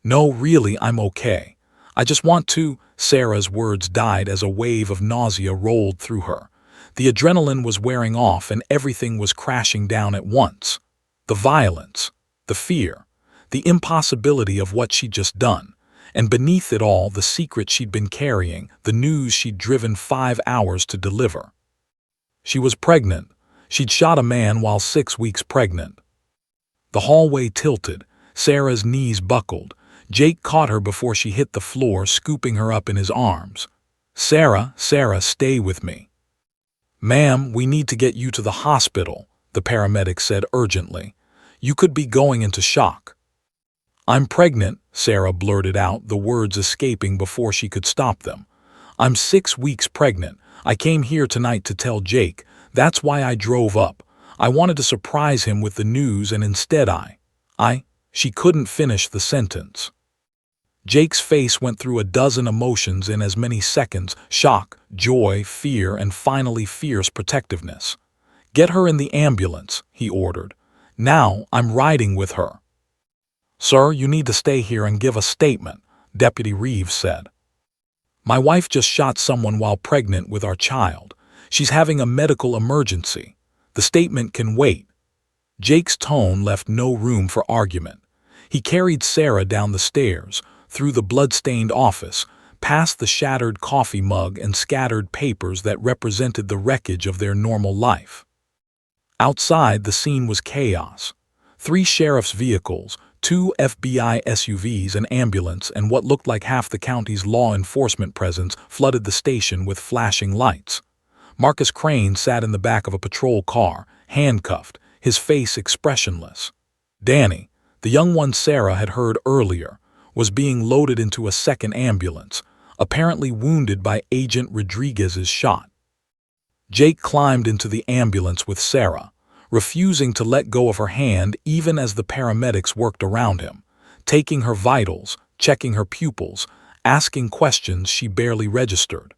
"No, really, I'm okay. I just want to—" Sarah's words died as a wave of nausea rolled through her. The adrenaline was wearing off and everything was crashing down at once. The violence, the fear, the impossibility of what she'd just done, and beneath it all the secret she'd been carrying, the news she'd driven 5 hours to deliver. She was pregnant. She'd shot a man while 6 weeks pregnant. The hallway tilted. Sarah's knees buckled. Jake caught her before she hit the floor, scooping her up in his arms. Sarah, stay with me. Ma'am, we need to get you to the hospital, the paramedic said urgently. You could be going into shock. I'm pregnant, Sarah blurted out, the words escaping before she could stop them. I'm 6 weeks pregnant. I came here tonight to tell Jake. That's why I drove up. I wanted to surprise him with the news, and instead She couldn't finish the sentence. Jake's face went through a dozen emotions in as many seconds: shock, joy, fear, and finally fierce protectiveness. Get her in the ambulance, he ordered. Now I'm riding with her. Sir, you need to stay here and give a statement, Deputy Reeves said. My wife just shot someone while pregnant with our child. She's having a medical emergency. The statement can wait. Jake's tone left no room for argument. He carried Sarah down the stairs, through the blood-stained office, past the shattered coffee mug and scattered papers that represented the wreckage of their normal life. Outside, the scene was chaos. 3 sheriff's vehicles, 2 FBI SUVs, an ambulance, and what looked like half the county's law enforcement presence flooded the station with flashing lights. Marcus Crane sat in the back of a patrol car, handcuffed, his face expressionless. Danny, the young one Sarah had heard earlier, was being loaded into a second ambulance, apparently wounded by Agent Rodriguez's shot. Jake climbed into the ambulance with Sarah, refusing to let go of her hand even as the paramedics worked around him, taking her vitals, checking her pupils, asking questions she barely registered.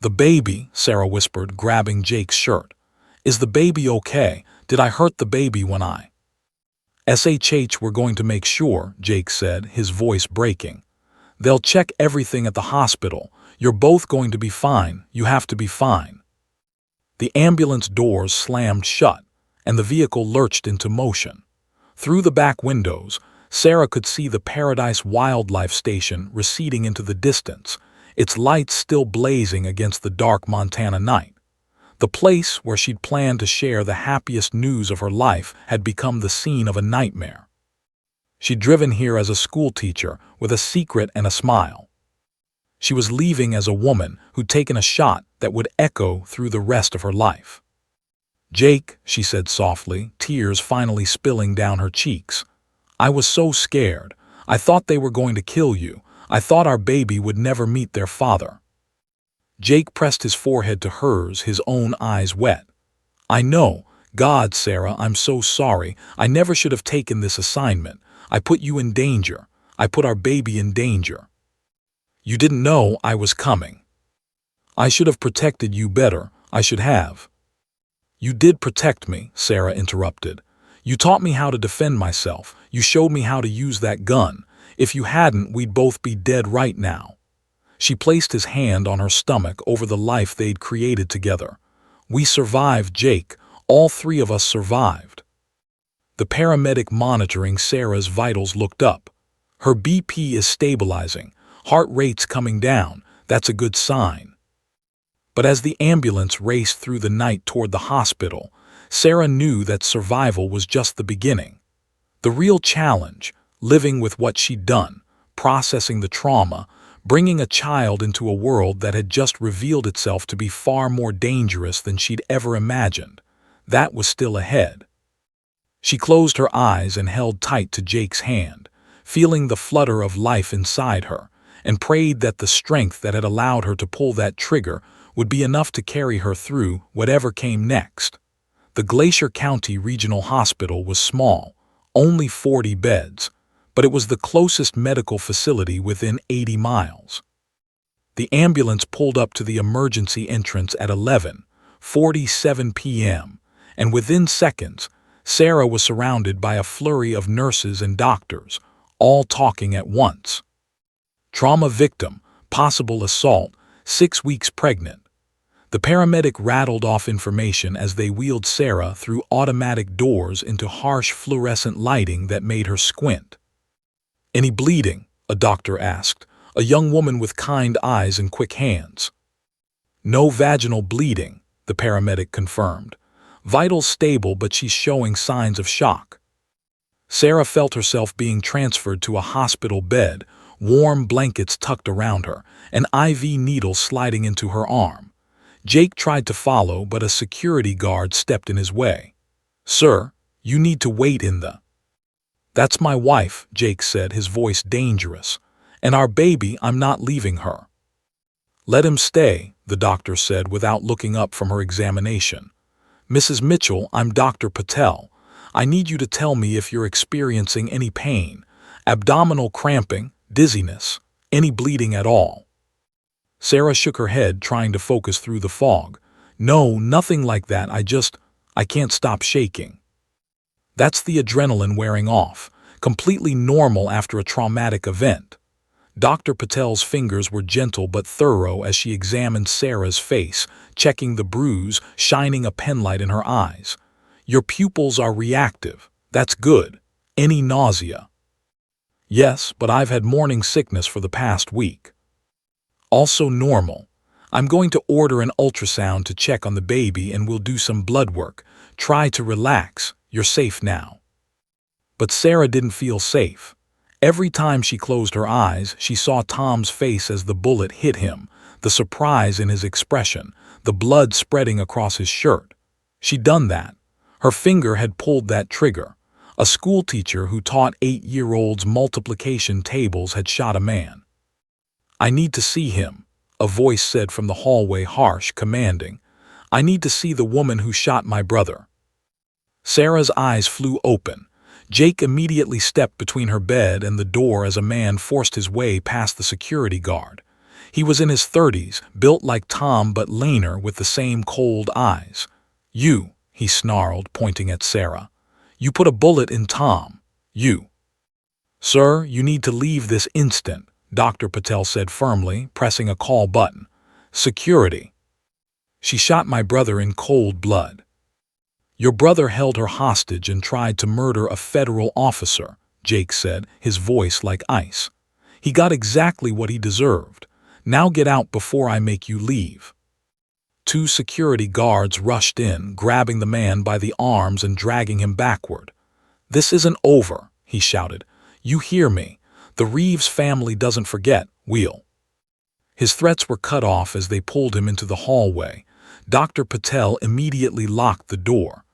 The baby, Sarah whispered, grabbing Jake's shirt. Is the baby okay? Did I hurt the baby when I... SHH, we're going to make sure, Jake said, his voice breaking. They'll check everything at the hospital. You're both going to be fine. You have to be fine. The ambulance doors slammed shut, and the vehicle lurched into motion. Through the back windows, Sarah could see the Paradise Wildlife Station receding into the distance, its lights still blazing against the dark Montana night. The place where she'd planned to share the happiest news of her life had become the scene of a nightmare. She'd driven here as a schoolteacher with a secret and a smile. She was leaving as a woman who'd taken a shot that would echo through the rest of her life. Jake, she said softly, tears finally spilling down her cheeks. I was so scared. I thought they were going to kill you. I thought our baby would never meet their father. Jake pressed his forehead to hers, his own eyes wet. I know. God, Sarah, I'm so sorry. I never should have taken this assignment. I put you in danger. I put our baby in danger. You didn't know I was coming. I should have protected you better. I should have. You did protect me, Sarah interrupted. You taught me how to defend myself. You showed me how to use that gun. If you hadn't, we'd both be dead right now. She placed his hand on her stomach over the life they'd created together. We survived, Jake. All 3 of us survived. The paramedic monitoring Sarah's vitals looked up. Her BP is stabilizing. Heart rate's coming down. That's a good sign. But as the ambulance raced through the night toward the hospital, Sarah knew that survival was just the beginning. The real challenge, living with what she'd done, processing the trauma, bringing a child into a world that had just revealed itself to be far more dangerous than she'd ever imagined, that was still ahead. She closed her eyes and held tight to Jake's hand, feeling the flutter of life inside her, and prayed that the strength that had allowed her to pull that trigger would be enough to carry her through whatever came next. The Glacier County Regional Hospital was small, only 40 beds, but it was the closest medical facility within 80 miles. The ambulance pulled up to the emergency entrance at 11:47 p.m., and within seconds, Sarah was surrounded by a flurry of nurses and doctors, all talking at once. Trauma victim, possible assault, 6 weeks pregnant. The paramedic rattled off information as they wheeled Sarah through automatic doors into harsh fluorescent lighting that made her squint. Any bleeding? A doctor asked, a young woman with kind eyes and quick hands. No vaginal bleeding, the paramedic confirmed. Vitals stable, but she's showing signs of shock. Sarah felt herself being transferred to a hospital bed, warm blankets tucked around her, an IV needle sliding into her arm. Jake tried to follow, but a security guard stepped in his way. "Sir, you need to wait in the—" "That's my wife," Jake said, his voice dangerous. "And our baby, I'm not leaving her." "Let him stay," the doctor said without looking up from her examination. "Mrs. Mitchell, I'm Dr. Patel. I need you to tell me if you're experiencing any pain, abdominal cramping, dizziness, any bleeding at all." Sarah shook her head, trying to focus through the fog. "No, nothing like that. I can't stop shaking." "That's the adrenaline wearing off, completely normal after a traumatic event." Dr. Patel's fingers were gentle but thorough as she examined Sarah's face, checking the bruise, shining a penlight in her eyes. "Your pupils are reactive. That's good. Any nausea?" "Yes, but I've had morning sickness for the past week." "Also normal. I'm going to order an ultrasound to check on the baby and we'll do some blood work. Try to relax. You're safe now." But Sarah didn't feel safe. Every time she closed her eyes, she saw Tom's face as the bullet hit him, the surprise in his expression, the blood spreading across his shirt. She'd done that. Her finger had pulled that trigger. A schoolteacher who taught 8-year-olds multiplication tables had shot a man. "I need to see him," a voice said from the hallway, harsh, commanding. "I need to see the woman who shot my brother." Sarah's eyes flew open. Jake immediately stepped between her bed and the door as a man forced his way past the security guard. He was in his 30s, built like Tom but leaner with the same cold eyes. "You," he snarled, pointing at Sarah. "You put a bullet in Tom. You." "Sir, you need to leave this instant," Dr. Patel said firmly, pressing a call button. "Security." "She shot my brother in cold blood." "Your brother held her hostage and tried to murder a federal officer," Jake said, his voice like ice. "He got exactly what he deserved. Now get out before I make you leave." 2 security guards rushed in, grabbing the man by the arms and dragging him backward. "This isn't over," he shouted. "You hear me? The Reeves family doesn't forget, we'll—" His threats were cut off as they pulled him into the hallway. Dr. Patel immediately locked the door.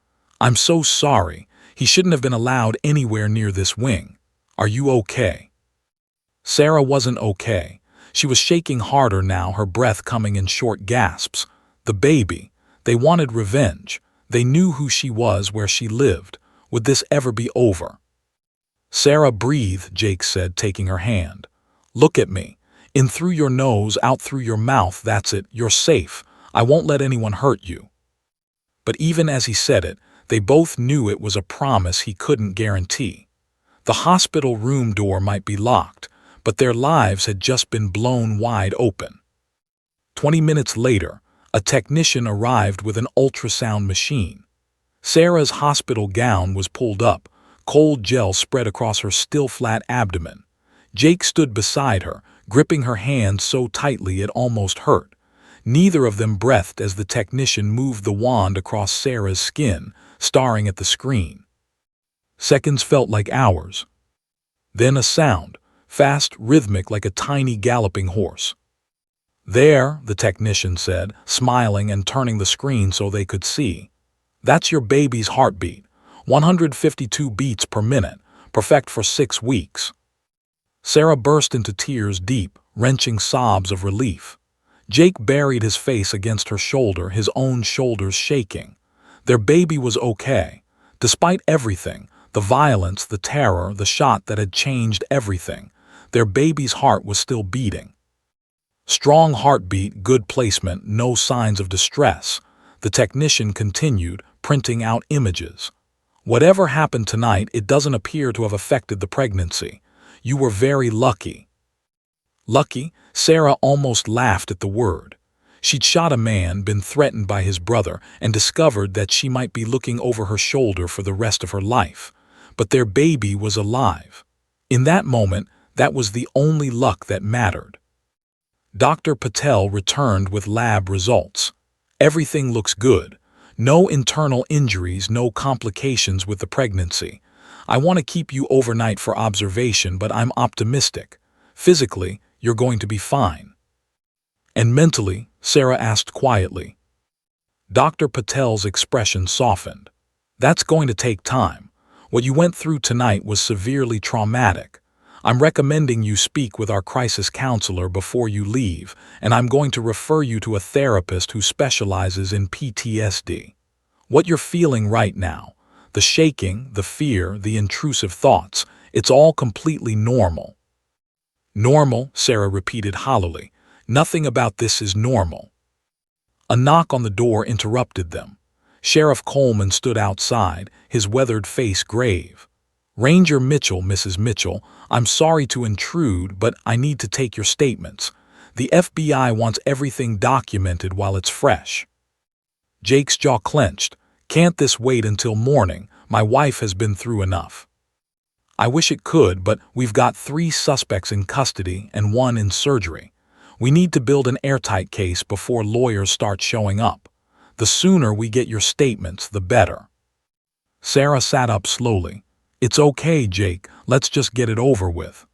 "I'm so sorry. He shouldn't have been allowed anywhere near this wing. Are you okay?" Sarah wasn't okay. She was shaking harder now, her breath coming in short gasps. The baby. They wanted revenge. They knew who she was, where she lived. Would this ever be over? "Sarah, breathe," Jake said, taking her hand. "Look at me. In through your nose, out through your mouth. That's it. You're safe. I won't let anyone hurt you." But even as he said it, they both knew it was a promise he couldn't guarantee. The hospital room door might be locked, but their lives had just been blown wide open. 20 minutes later, a technician arrived with an ultrasound machine. Sarah's hospital gown was pulled up, cold gel spread across her still flat abdomen. Jake stood beside her, gripping her hand so tightly it almost hurt. Neither of them breathed as the technician moved the wand across Sarah's skin, staring at the screen. Seconds felt like hours. Then a sound, fast, rhythmic like a tiny galloping horse. "There," the technician said, smiling and turning the screen so they could see. "That's your baby's heartbeat, 152 beats per minute, perfect for 6 weeks." Sarah burst into tears, deep, wrenching sobs of relief. Jake buried his face against her shoulder, his own shoulders shaking. Their baby was okay. Despite everything, the violence, the terror, the shot that had changed everything, their baby's heart was still beating. Strong heartbeat, good placement, no signs of distress. The technician continued, printing out images. "Whatever happened tonight, it doesn't appear to have affected the pregnancy. You were very lucky." Lucky? Sarah almost laughed at the word. She'd shot a man, been threatened by his brother, and discovered that she might be looking over her shoulder for the rest of her life. But their baby was alive. In that moment, that was the only luck that mattered. Dr. Patel returned with lab results. "Everything looks good. No internal injuries, no complications with the pregnancy. I want to keep you overnight for observation, but I'm optimistic. Physically, you're going to be fine." "And mentally?" Sarah asked quietly. Dr. Patel's expression softened. "That's going to take time. What you went through tonight was severely traumatic. I'm recommending you speak with our crisis counselor before you leave, and I'm going to refer you to a therapist who specializes in PTSD. What you're feeling right now, the shaking, the fear, the intrusive thoughts, it's all completely normal." "Normal," Sarah repeated hollowly. "Nothing about this is normal." A knock on the door interrupted them. Sheriff Coleman stood outside, his weathered face grave. "Ranger Mitchell, Mrs. Mitchell, I'm sorry to intrude, but I need to take your statements. The FBI wants everything documented while it's fresh." Jake's jaw clenched. "Can't this wait until morning? My wife has been through enough." "I wish it could, but we've got 3 suspects in custody and 1 in surgery. We need to build an airtight case before lawyers start showing up. The sooner we get your statements, the better." Sarah sat up slowly. "It's okay, Jake. Let's just get it over with."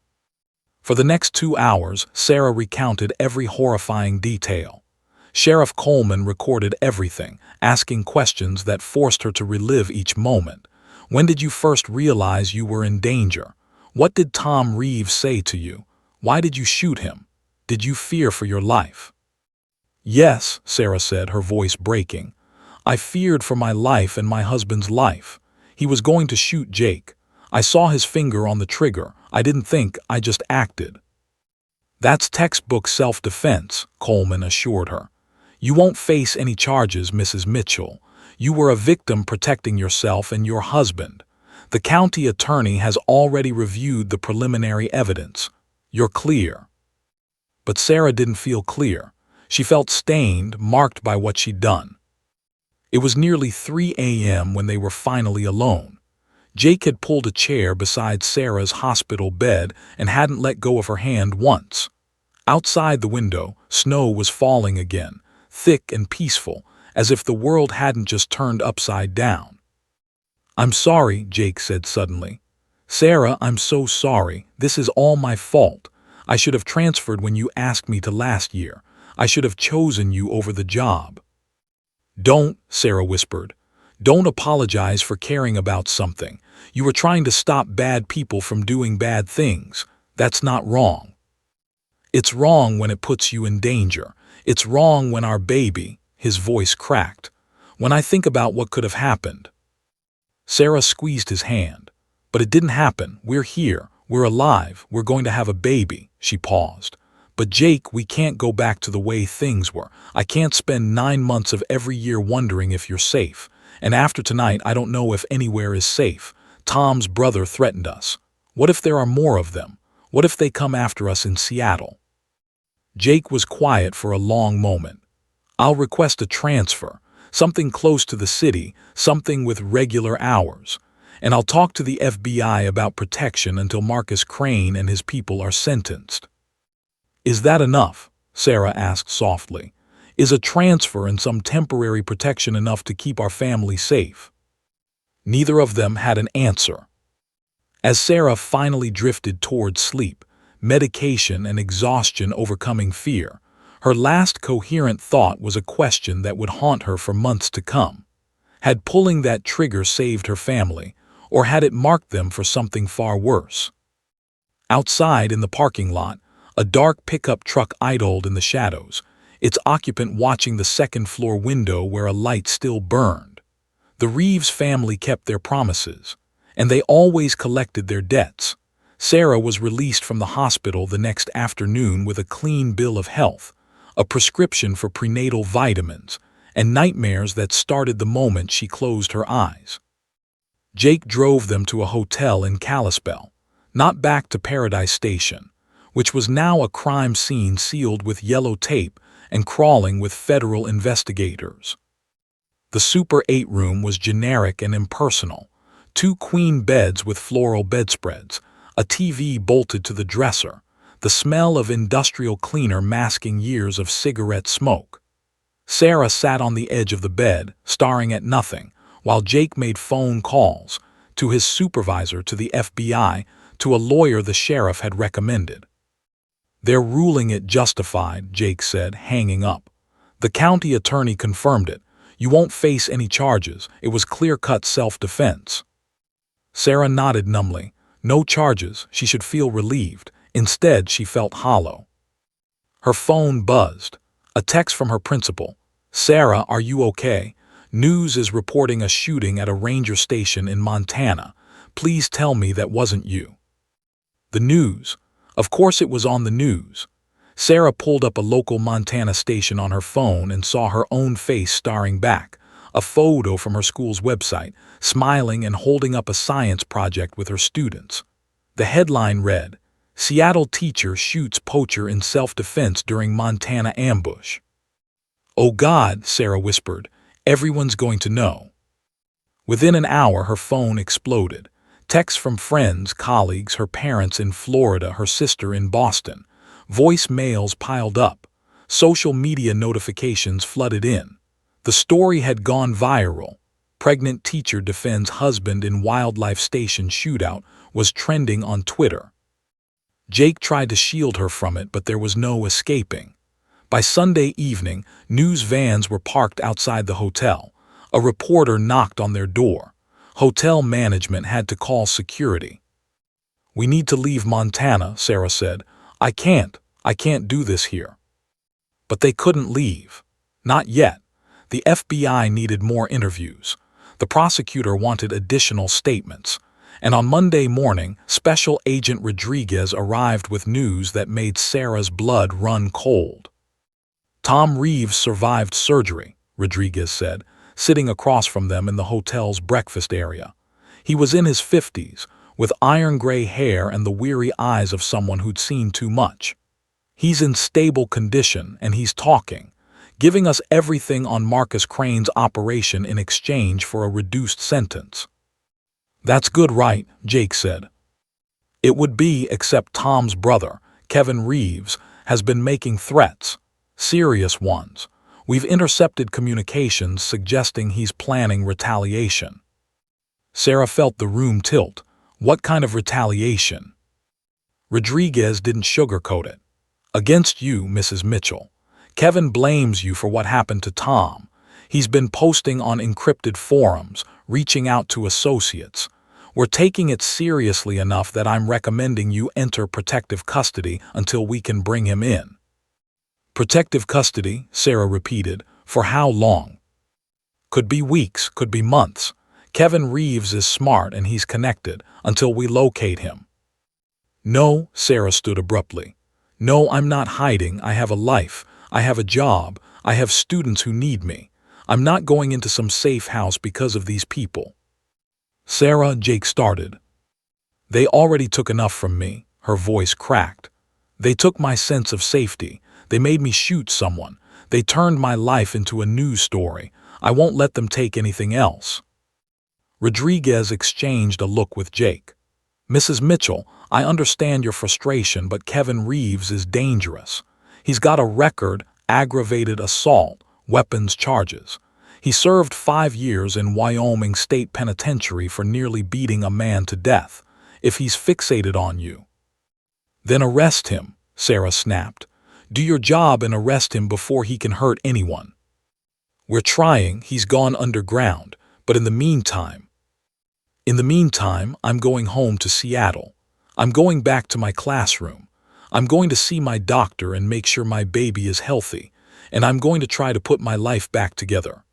For the next 2 hours, Sarah recounted every horrifying detail. Sheriff Coleman recorded everything, asking questions that forced her to relive each moment. "When did you first realize you were in danger? What did Tom Reeves say to you? Why did you shoot him? Did you fear for your life?" "Yes," Sarah said, her voice breaking. "I feared for my life and my husband's life. He was going to shoot Jake. I saw his finger on the trigger. I didn't think, I just acted." "That's textbook self-defense," Coleman assured her. "You won't face any charges, Mrs. Mitchell. You were a victim protecting yourself and your husband. The county attorney has already reviewed the preliminary evidence. You're clear." But Sarah didn't feel clear. She felt stained, marked by what she'd done. It was nearly 3 a.m. when they were finally alone. Jake had pulled a chair beside Sarah's hospital bed and hadn't let go of her hand once. Outside the window, snow was falling again, thick and peaceful, as if the world hadn't just turned upside down. "I'm sorry," Jake said suddenly. "Sarah, I'm so sorry. This is all my fault. I should have transferred when you asked me to last year. I should have chosen you over the job." "Don't," Sarah whispered. "Don't apologize for caring about something. You were trying to stop bad people from doing bad things. That's not wrong." "It's wrong when it puts you in danger. It's wrong when our baby," his voice cracked. "When I think about what could have happened." Sarah squeezed his hand. "But it didn't happen. We're here. We're alive. We're going to have a baby." She paused. "But Jake, we can't go back to the way things were. I can't spend 9 months of every year wondering if you're safe. And after tonight, I don't know if anywhere is safe. Tom's brother threatened us. What if there are more of them? What if they come after us in Seattle?" Jake was quiet for a long moment. "I'll request a transfer, something close to the city, something with regular hours. And I'll talk to the FBI about protection until Marcus Crane and his people are sentenced." "Is that enough?" Sarah asked softly. "Is a transfer and some temporary protection enough to keep our family safe?" Neither of them had an answer. As Sarah finally drifted toward sleep, medication and exhaustion overcoming fear, her last coherent thought was a question that would haunt her for months to come. Had pulling that trigger saved her family, or had it marked them for something far worse? Outside in the parking lot, a dark pickup truck idled in the shadows, its occupant watching the second-floor window where a light still burned. The Reeves family kept their promises, and they always collected their debts. Sarah was released from the hospital the next afternoon with a clean bill of health, a prescription for prenatal vitamins, and nightmares that started the moment she closed her eyes. Jake drove them to a hotel in Kalispell, not back to Paradise Station, which was now a crime scene sealed with yellow tape and crawling with federal investigators. The Super 8 room was generic and impersonal. 2 queen beds with floral bedspreads, a TV bolted to the dresser, the smell of industrial cleaner masking years of cigarette smoke. Sarah sat on the edge of the bed, staring at nothing, while Jake made phone calls, to his supervisor, to the FBI, to a lawyer the sheriff had recommended. "They're ruling it justified," Jake said, hanging up. "The county attorney confirmed it. You won't face any charges. It was clear-cut self-defense." Sarah nodded numbly. No charges. She should feel relieved. Instead, she felt hollow. Her phone buzzed. A text from her principal. "Sarah, are you okay? News is reporting a shooting at a ranger station in Montana. Please tell me that wasn't you." The news. Of course it was on the news. Sarah pulled up a local Montana station on her phone and saw her own face staring back, a photo from her school's website, smiling and holding up a science project with her students. The headline read, "Seattle teacher shoots poacher in self-defense during Montana ambush." "Oh God," Sarah whispered, "everyone's going to know." Within an hour, her phone exploded. Texts from friends, colleagues, her parents in Florida, her sister in Boston. Voicemails piled up. Social media notifications flooded in. The story had gone viral. "Pregnant teacher defends husband in wildlife station shootout" was trending on Twitter. Jake tried to shield her from it, but there was no escaping. By Sunday evening, news vans were parked outside the hotel. A reporter knocked on their door. Hotel management had to call security. "We need to leave Montana," Sarah said. I can't do this here." But they couldn't leave. Not yet. The FBI needed more interviews. The prosecutor wanted additional statements. And on Monday morning, Special Agent Rodriguez arrived with news that made Sarah's blood run cold. "Tom Reeves survived surgery," Rodriguez said, sitting across from them in the hotel's breakfast area. He was in his 50s, with iron-gray hair and the weary eyes of someone who'd seen too much. "He's in stable condition, and he's talking, giving us everything on Marcus Crane's operation in exchange for a reduced sentence." "That's good, right?" Jake said. "It would be, except Tom's brother, Kevin Reeves, has been making threats. Serious ones. We've intercepted communications suggesting he's planning retaliation." Sarah felt the room tilt. What kind of retaliation? Rodriguez didn't sugarcoat it. "Against you, Mrs. Mitchell. Kevin blames you for what happened to Tom. He's been posting on encrypted forums, reaching out to associates. We're taking it seriously enough that I'm recommending you enter protective custody until we can bring him in." "Protective custody," Sarah repeated. "For how long?" "Could be weeks, could be months. Kevin Reeves is smart and he's connected, until we locate him." "No," Sarah stood abruptly. "No, I'm not hiding. I have a life. I have a job. I have students who need me. I'm not going into some safe house because of these people." "Sarah," Jake started. "They already took enough from me." Her voice cracked. "They took my sense of safety. They made me shoot someone. They turned my life into a news story. I won't let them take anything else." Rodriguez exchanged a look with Jake. "Mrs. Mitchell, I understand your frustration, but Kevin Reeves is dangerous. He's got a record, aggravated assault, weapons charges. He served 5 years in Wyoming State Penitentiary for nearly beating a man to death. If he's fixated on you, then arrest him," Sarah snapped. "Do your job and arrest him before he can hurt anyone." "We're trying. He's gone underground. But in the meantime, I'm going home to Seattle. I'm going back to my classroom. I'm going to see my doctor and make sure my baby is healthy. And I'm going to try to put my life back together."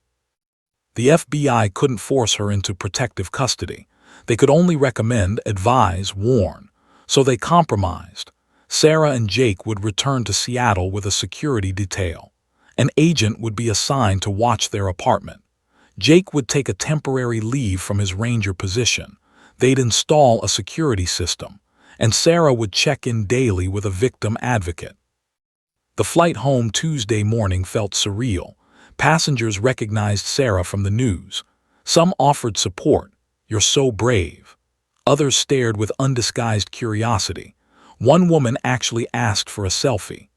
The FBI couldn't force her into protective custody. They could only recommend, advise, warn. So they compromised. Sarah and Jake would return to Seattle with a security detail. An agent would be assigned to watch their apartment. Jake would take a temporary leave from his ranger position. They'd install a security system, and Sarah would check in daily with a victim advocate. The flight home Tuesday morning felt surreal. Passengers recognized Sarah from the news. Some offered support. "You're so brave." Others stared with undisguised curiosity. One woman actually asked for a selfie.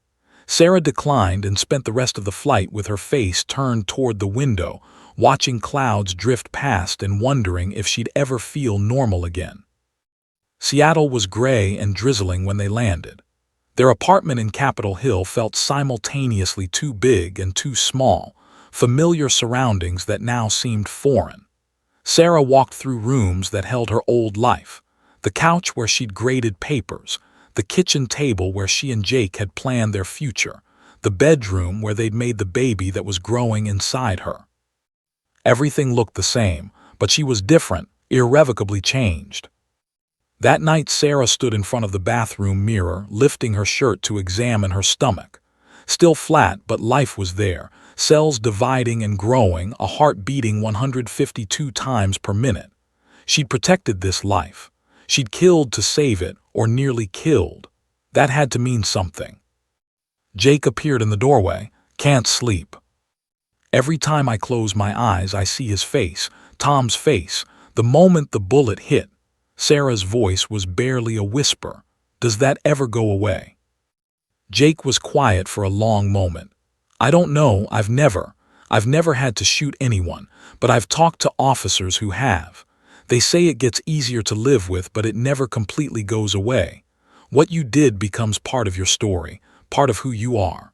Sarah declined and spent the rest of the flight with her face turned toward the window, watching clouds drift past and wondering if she'd ever feel normal again. Seattle was gray and drizzling when they landed. Their apartment in Capitol Hill felt simultaneously too big and too small, familiar surroundings that now seemed foreign. Sarah walked through rooms that held her old life, the couch where she'd graded papers, the kitchen table where she and Jake had planned their future, the bedroom where they'd made the baby that was growing inside her. Everything looked the same, but she was different, irrevocably changed. That night Sarah stood in front of the bathroom mirror, lifting her shirt to examine her stomach. Still flat, but life was there, cells dividing and growing, a heart beating 152 times per minute. She'd protected this life. She'd killed to save it, or nearly killed. That had to mean something. Jake appeared in the doorway. Can't sleep. Every time I close my eyes, I see his face, Tom's face, the moment the bullet hit. Sarah's voice was barely a whisper. Does that ever go away? Jake was quiet for a long moment. I don't know, I've never had to shoot anyone, but I've talked to officers who have. They say it gets easier to live with, but it never completely goes away. What you did becomes part of your story, part of who you are.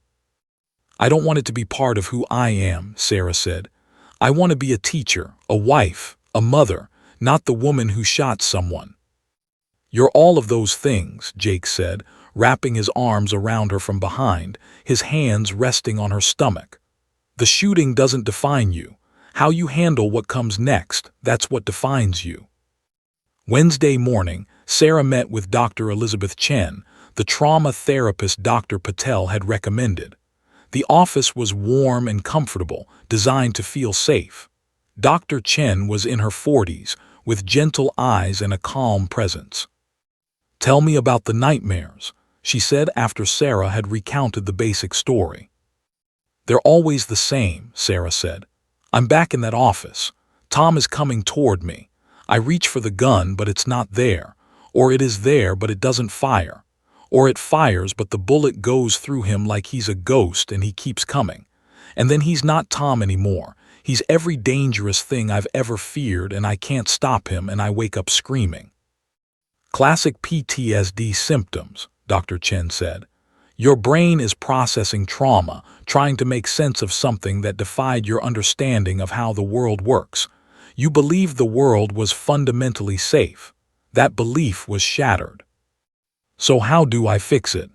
I don't want it to be part of who I am, Sarah said. I want to be a teacher, a wife, a mother, not the woman who shot someone. You're all of those things, Jake said, wrapping his arms around her from behind, his hands resting on her stomach. The shooting doesn't define you. How you handle what comes next, that's what defines you. Wednesday morning, Sarah met with Dr. Elizabeth Chen, the trauma therapist Dr. Patel had recommended. The office was warm and comfortable, designed to feel safe. Dr. Chen was in her 40s, with gentle eyes and a calm presence. Tell me about the nightmares, she said after Sarah had recounted the basic story. They're always the same, Sarah said. I'm back in that office. Tom is coming toward me. I reach for the gun, but it's not there. Or it is there, but it doesn't fire. Or it fires, but the bullet goes through him like he's a ghost and he keeps coming. And then he's not Tom anymore. He's every dangerous thing I've ever feared, and I can't stop him, and I wake up screaming. Classic PTSD symptoms, Dr. Chen said. Your brain is processing trauma, trying to make sense of something that defied your understanding of how the world works. You believed the world was fundamentally safe. That belief was shattered. So how do I fix it?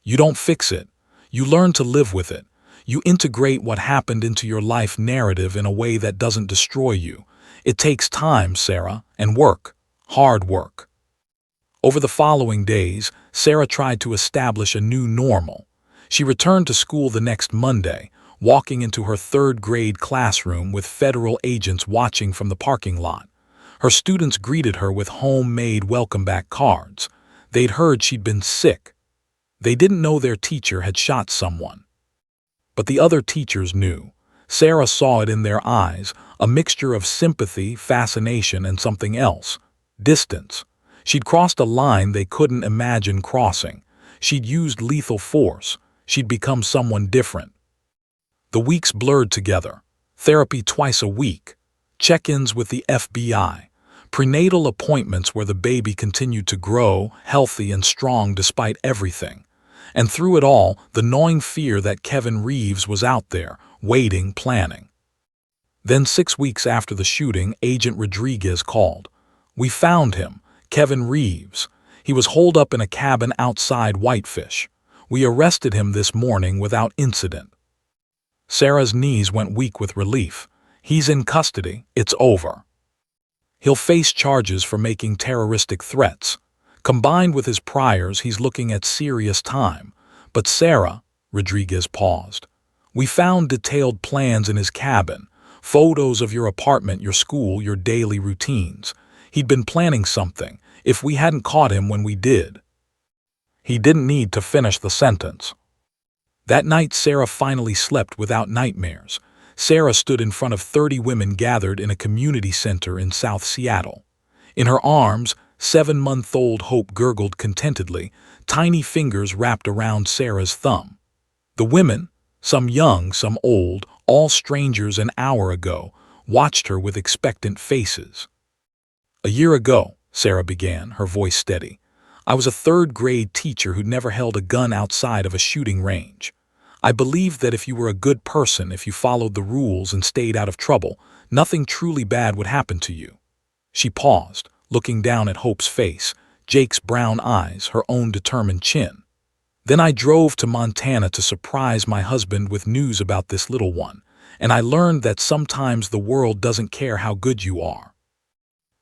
You don't fix it. You learn to live with it. You integrate what happened into your life narrative in a way that doesn't destroy you. It takes time, Sarah, and work. Hard work. Over the following days, Sarah tried to establish a new normal. She returned to school the next Monday, walking into her third-grade classroom with federal agents watching from the parking lot. Her students greeted her with homemade welcome-back cards. They'd heard she'd been sick. They didn't know their teacher had shot someone. But the other teachers knew. Sarah saw it in their eyes, a mixture of sympathy, fascination, and something else. Distance. She'd crossed a line they couldn't imagine crossing. She'd used lethal force. She'd become someone different. The weeks blurred together. Therapy twice a week. Check-ins with the FBI. Prenatal appointments where the baby continued to grow, healthy and strong despite everything. And through it all, the gnawing fear that Kevin Reeves was out there, waiting, planning. Then 6 weeks after the shooting, Agent Rodriguez called. We found him, Kevin Reeves. He was holed up in a cabin outside Whitefish. We arrested him this morning without incident. Sarah's knees went weak with relief. He's in custody. It's over. He'll face charges for making terroristic threats. Combined with his priors, he's looking at serious time. But Sarah, Rodriguez paused. We found detailed plans in his cabin, photos of your apartment, your school, your daily routines. He'd been planning something, if we hadn't caught him when we did. He didn't need to finish the sentence. That night, Sarah finally slept without nightmares. Sarah stood in front of 30 women gathered in a community center in South Seattle. In her arms, 7-month-old Hope gurgled contentedly, tiny fingers wrapped around Sarah's thumb. The women, some young, some old, all strangers an hour ago, watched her with expectant faces. "A year ago," Sarah began, her voice steady, "I was a third-grade teacher who'd never held a gun outside of a shooting range. I believed that if you were a good person, if you followed the rules and stayed out of trouble, nothing truly bad would happen to you." She paused, looking down at Hope's face, Jake's brown eyes, her own determined chin. "Then I drove to Montana to surprise my husband with news about this little one, and I learned that sometimes the world doesn't care how good you are."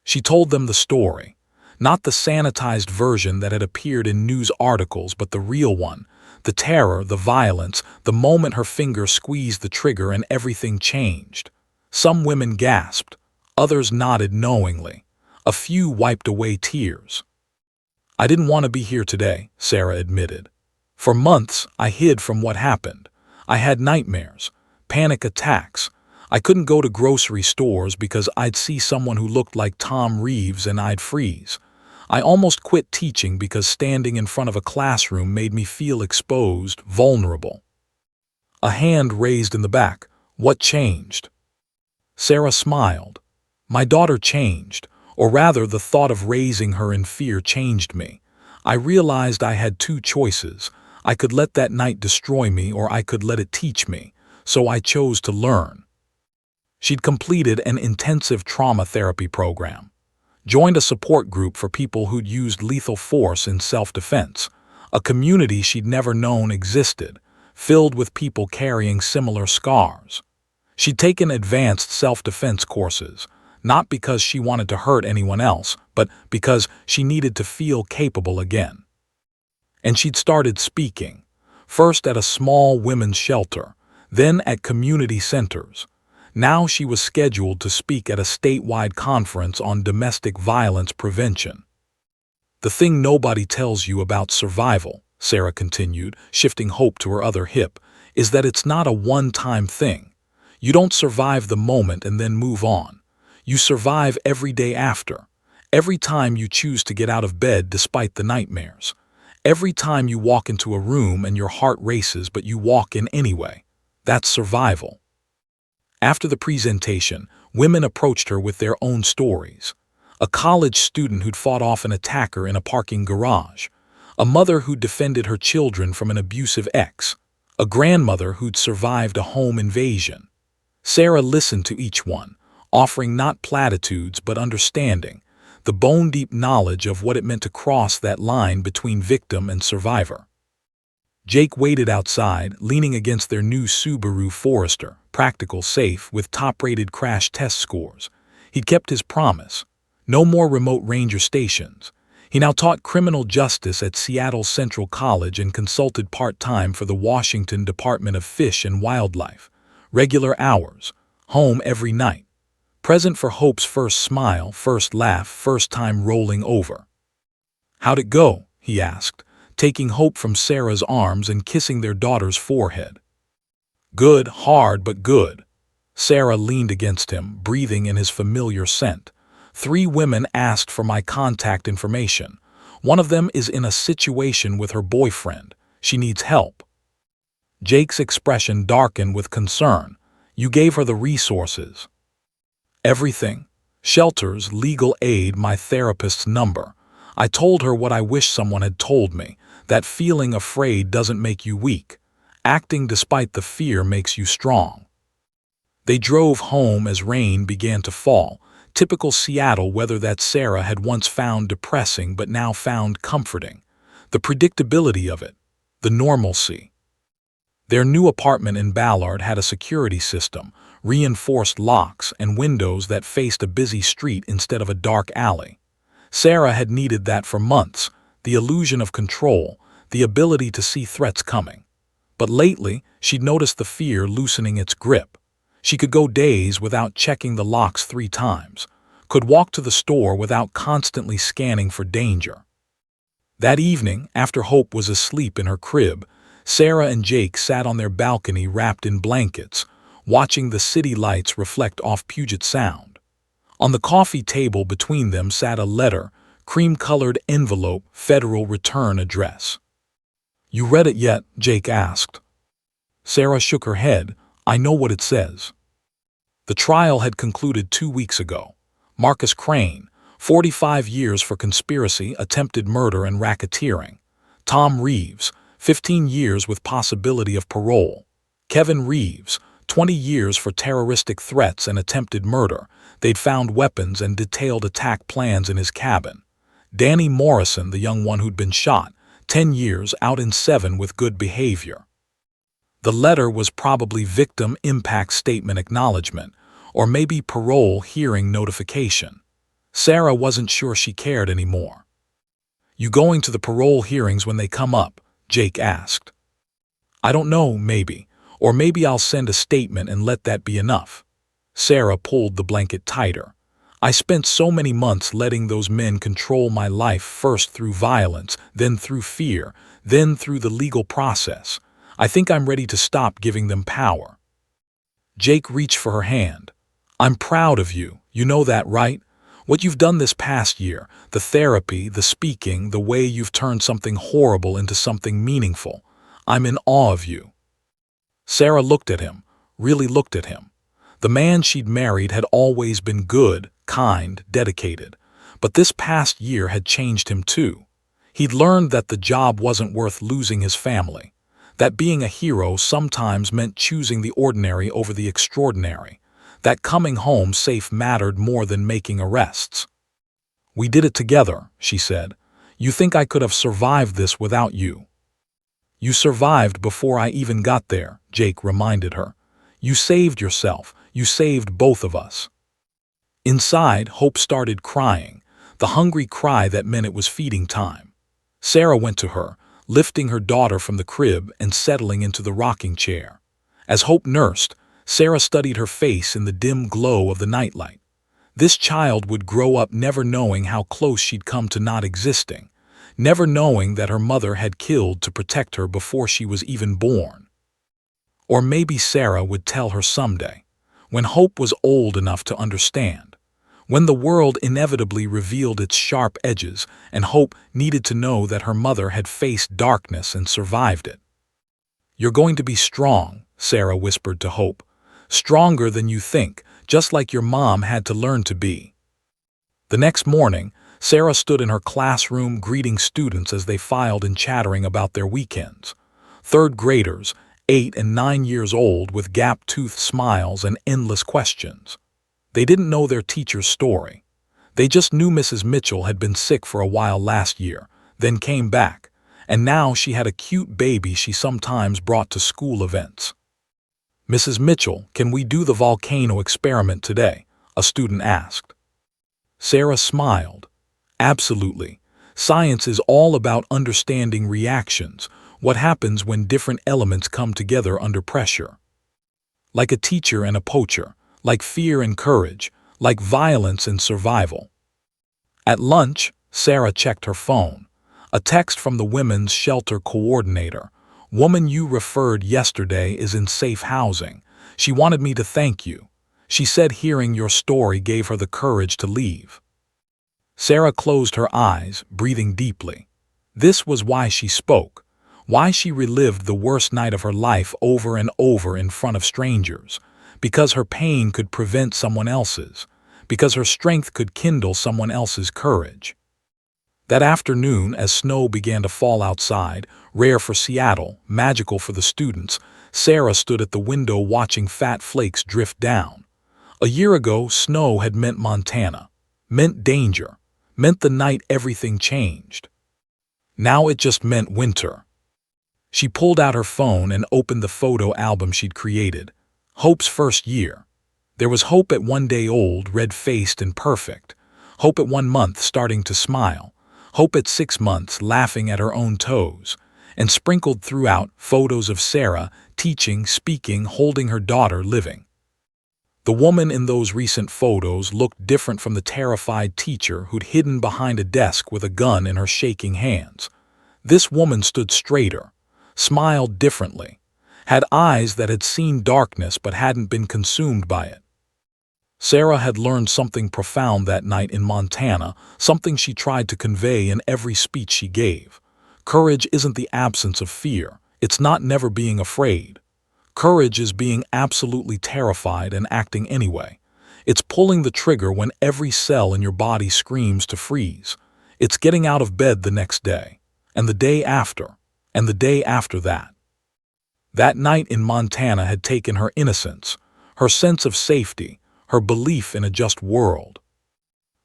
She told them the story, not the sanitized version that had appeared in news articles, but the real one, the terror, the violence, the moment her finger squeezed the trigger and everything changed. Some women gasped, others nodded knowingly. A few wiped away tears. "I didn't want to be here today," Sarah admitted. "For months, I hid from what happened. I had nightmares, panic attacks. I couldn't go to grocery stores because I'd see someone who looked like Tom Reeves and I'd freeze. I almost quit teaching because standing in front of a classroom made me feel exposed, vulnerable." A hand raised in the back. "What changed?" Sarah smiled. "My daughter changed, or rather the thought of raising her in fear changed me. I realized I had two choices. I could let that night destroy me or I could let it teach me, so I chose to learn." She'd completed an intensive trauma therapy program, joined a support group for people who'd used lethal force in self-defense, a community she'd never known existed, filled with people carrying similar scars. She'd taken advanced self-defense courses, not because she wanted to hurt anyone else, but because she needed to feel capable again. And she'd started speaking, first at a small women's shelter, then at community centers. Now she was scheduled to speak at a statewide conference on domestic violence prevention. "The thing nobody tells you about survival," Sarah continued, shifting Hope to her other hip, "is that it's not a one-time thing. You don't survive the moment and then move on. You survive every day after. Every time you choose to get out of bed despite the nightmares. Every time you walk into a room and your heart races but you walk in anyway. That's survival." After the presentation, women approached her with their own stories. A college student who'd fought off an attacker in a parking garage. A mother who'd defended her children from an abusive ex. A grandmother who'd survived a home invasion. Sarah listened to each one, offering not platitudes but understanding, the bone-deep knowledge of what it meant to cross that line between victim and survivor. Jake waited outside, leaning against their new Subaru Forester, practical, safe, with top-rated crash test scores. He'd kept his promise. No more remote ranger stations. He now taught criminal justice at Seattle Central College and consulted part-time for the Washington Department of Fish and Wildlife. Regular hours. Home every night. Present for Hope's first smile, first laugh, first time rolling over. "How'd it go?" he asked, taking Hope from Sarah's arms and kissing their daughter's forehead. "Good, hard but good." Sarah leaned against him, breathing in his familiar scent. "3 women asked for my contact information. One of them is in a situation with her boyfriend. She needs help." Jake's expression darkened with concern. "You gave her the resources?" "Everything. Shelters, legal aid, my therapist's number. I told her what I wish someone had told me, that feeling afraid doesn't make you weak. Acting despite the fear makes you strong." They drove home as rain began to fall, typical Seattle weather that Sarah had once found depressing but now found comforting. The predictability of it, the normalcy. Their new apartment in Ballard had a security system, reinforced locks, and windows that faced a busy street instead of a dark alley. Sarah had needed that for months, the illusion of control, the ability to see threats coming. But lately, she'd noticed the fear loosening its grip. She could go days without checking the locks 3 times, could walk to the store without constantly scanning for danger. That evening, after Hope was asleep in her crib, Sarah and Jake sat on their balcony wrapped in blankets, watching the city lights reflect off Puget Sound. On the coffee table between them sat a letter, cream-colored envelope, federal return address. "You read it yet?" Jake asked. Sarah shook her head. I know what it says. The trial had concluded 2 weeks ago. Marcus Crane, 45 years for conspiracy, attempted murder, and racketeering. Tom Reeves, 15 years with possibility of parole. Kevin Reeves, 20 years for terroristic threats and attempted murder. They'd found weapons and detailed attack plans in his cabin. Danny Morrison, the young one who'd been shot, 10 years, out in 7 with good behavior. The letter was probably victim impact statement acknowledgement, or maybe parole hearing notification. Sarah wasn't sure she cared anymore. You going to the parole hearings when they come up? Jake asked. I don't know, maybe. Or maybe I'll send a statement and let that be enough. Sarah pulled the blanket tighter. I spent so many months letting those men control my life, first through violence, then through fear, then through the legal process. I think I'm ready to stop giving them power. Jake reached for her hand. I'm proud of you, you know that, right? What you've done this past year, the therapy, the speaking, the way you've turned something horrible into something meaningful. I'm in awe of you. Sarah looked at him, really looked at him. The man she'd married had always been good, kind, dedicated. But this past year had changed him too. He'd learned that the job wasn't worth losing his family, that being a hero sometimes meant choosing the ordinary over the extraordinary, that coming home safe mattered more than making arrests. We did it together, she said. You think I could have survived this without you? You survived before I even got there, Jake reminded her. You saved yourself. You saved both of us. Inside, Hope started crying, the hungry cry that meant it was feeding time. Sarah went to her, lifting her daughter from the crib and settling into the rocking chair. As Hope nursed, Sarah studied her face in the dim glow of the nightlight. This child would grow up never knowing how close she'd come to not existing, never knowing that her mother had killed to protect her before she was even born. Or maybe Sarah would tell her someday, when Hope was old enough to understand, when the world inevitably revealed its sharp edges and Hope needed to know that her mother had faced darkness and survived it. You're going to be strong, Sarah whispered to Hope. Stronger than you think, just like your mom had to learn to be. The next morning, Sarah stood in her classroom greeting students as they filed and chattering about their weekends. Third graders, 8 and 9 years old, with gap-toothed smiles and endless questions. They didn't know their teacher's story. They just knew Mrs. Mitchell had been sick for a while last year, then came back, and now she had a cute baby she sometimes brought to school events. Mrs. Mitchell, can we do the volcano experiment today? A student asked. Sarah smiled. Absolutely. Science is all about understanding reactions, what happens when different elements come together under pressure. Like a teacher and a poacher, like fear and courage, like violence and survival. At lunch, Sarah checked her phone. A text from the women's shelter coordinator. Woman you referred yesterday is in safe housing. She wanted me to thank you. She said hearing your story gave her the courage to leave. Sarah closed her eyes, breathing deeply. This was why she spoke, why she relived the worst night of her life over and over in front of strangers, because her pain could prevent someone else's, because her strength could kindle someone else's courage. That afternoon, as snow began to fall outside, rare for Seattle, magical for the students, Sarah stood at the window watching fat flakes drift down. A year ago, snow had meant Montana, meant danger, meant the night everything changed. Now it just meant winter. She pulled out her phone and opened the photo album she'd created. Hope's first year. There was Hope at 1 day old, red-faced and perfect. Hope at 1 month, starting to smile. Hope at 6 months, laughing at her own toes. And sprinkled throughout, photos of Sarah, teaching, speaking, holding her daughter, living. The woman in those recent photos looked different from the terrified teacher who'd hidden behind a desk with a gun in her shaking hands. This woman stood straighter, smiled differently, had eyes that had seen darkness but hadn't been consumed by it. Sarah had learned something profound that night in Montana, something she tried to convey in every speech she gave. Courage isn't the absence of fear. It's not never being afraid. Courage is being absolutely terrified and acting anyway. It's pulling the trigger when every cell in your body screams to freeze. It's getting out of bed the next day, and the day after, and the day after that. That night in Montana had taken her innocence, her sense of safety, her belief in a just world.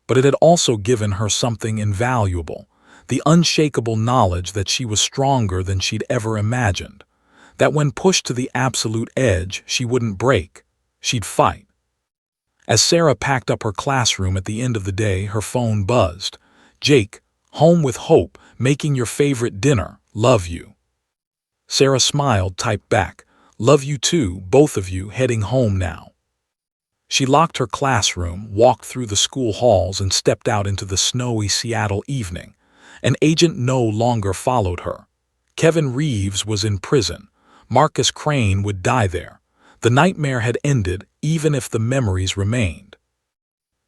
But it had also given her something invaluable, the unshakable knowledge that she was stronger than she'd ever imagined, that when pushed to the absolute edge, she wouldn't break, she'd fight. As Sarah packed up her classroom at the end of the day, her phone buzzed. "Jake, home with Hope, making your favorite dinner, love you." Sarah smiled, typed back, "Love you too, both of you, heading home now." She locked her classroom, walked through the school halls, and stepped out into the snowy Seattle evening. An agent no longer followed her. Kevin Reeves was in prison. Marcus Crane would die there. The nightmare had ended, even if the memories remained.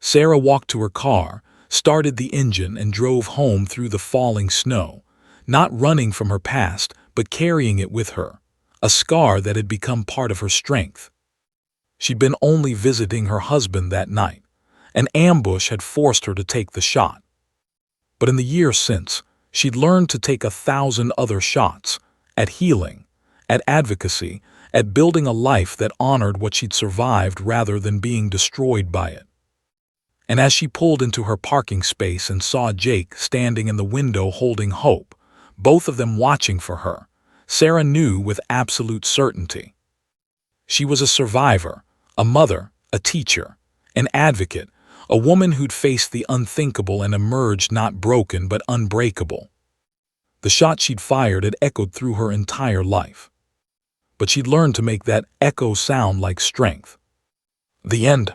Sarah walked to her car, started the engine, and drove home through the falling snow, not running from her past, but carrying it with her, a scar that had become part of her strength. She'd been only visiting her husband that night. An ambush had forced her to take the shot. But in the years since, she'd learned to take 1,000 other shots, at healing, at advocacy, at building a life that honored what she'd survived rather than being destroyed by it. And as she pulled into her parking space and saw Jake standing in the window holding Hope, both of them watching for her, Sarah knew with absolute certainty. She was a survivor, a mother, a teacher, an advocate, a woman who'd faced the unthinkable and emerged not broken but unbreakable. The shot she'd fired had echoed through her entire life. But she'd learned to make that echo sound like strength. The end.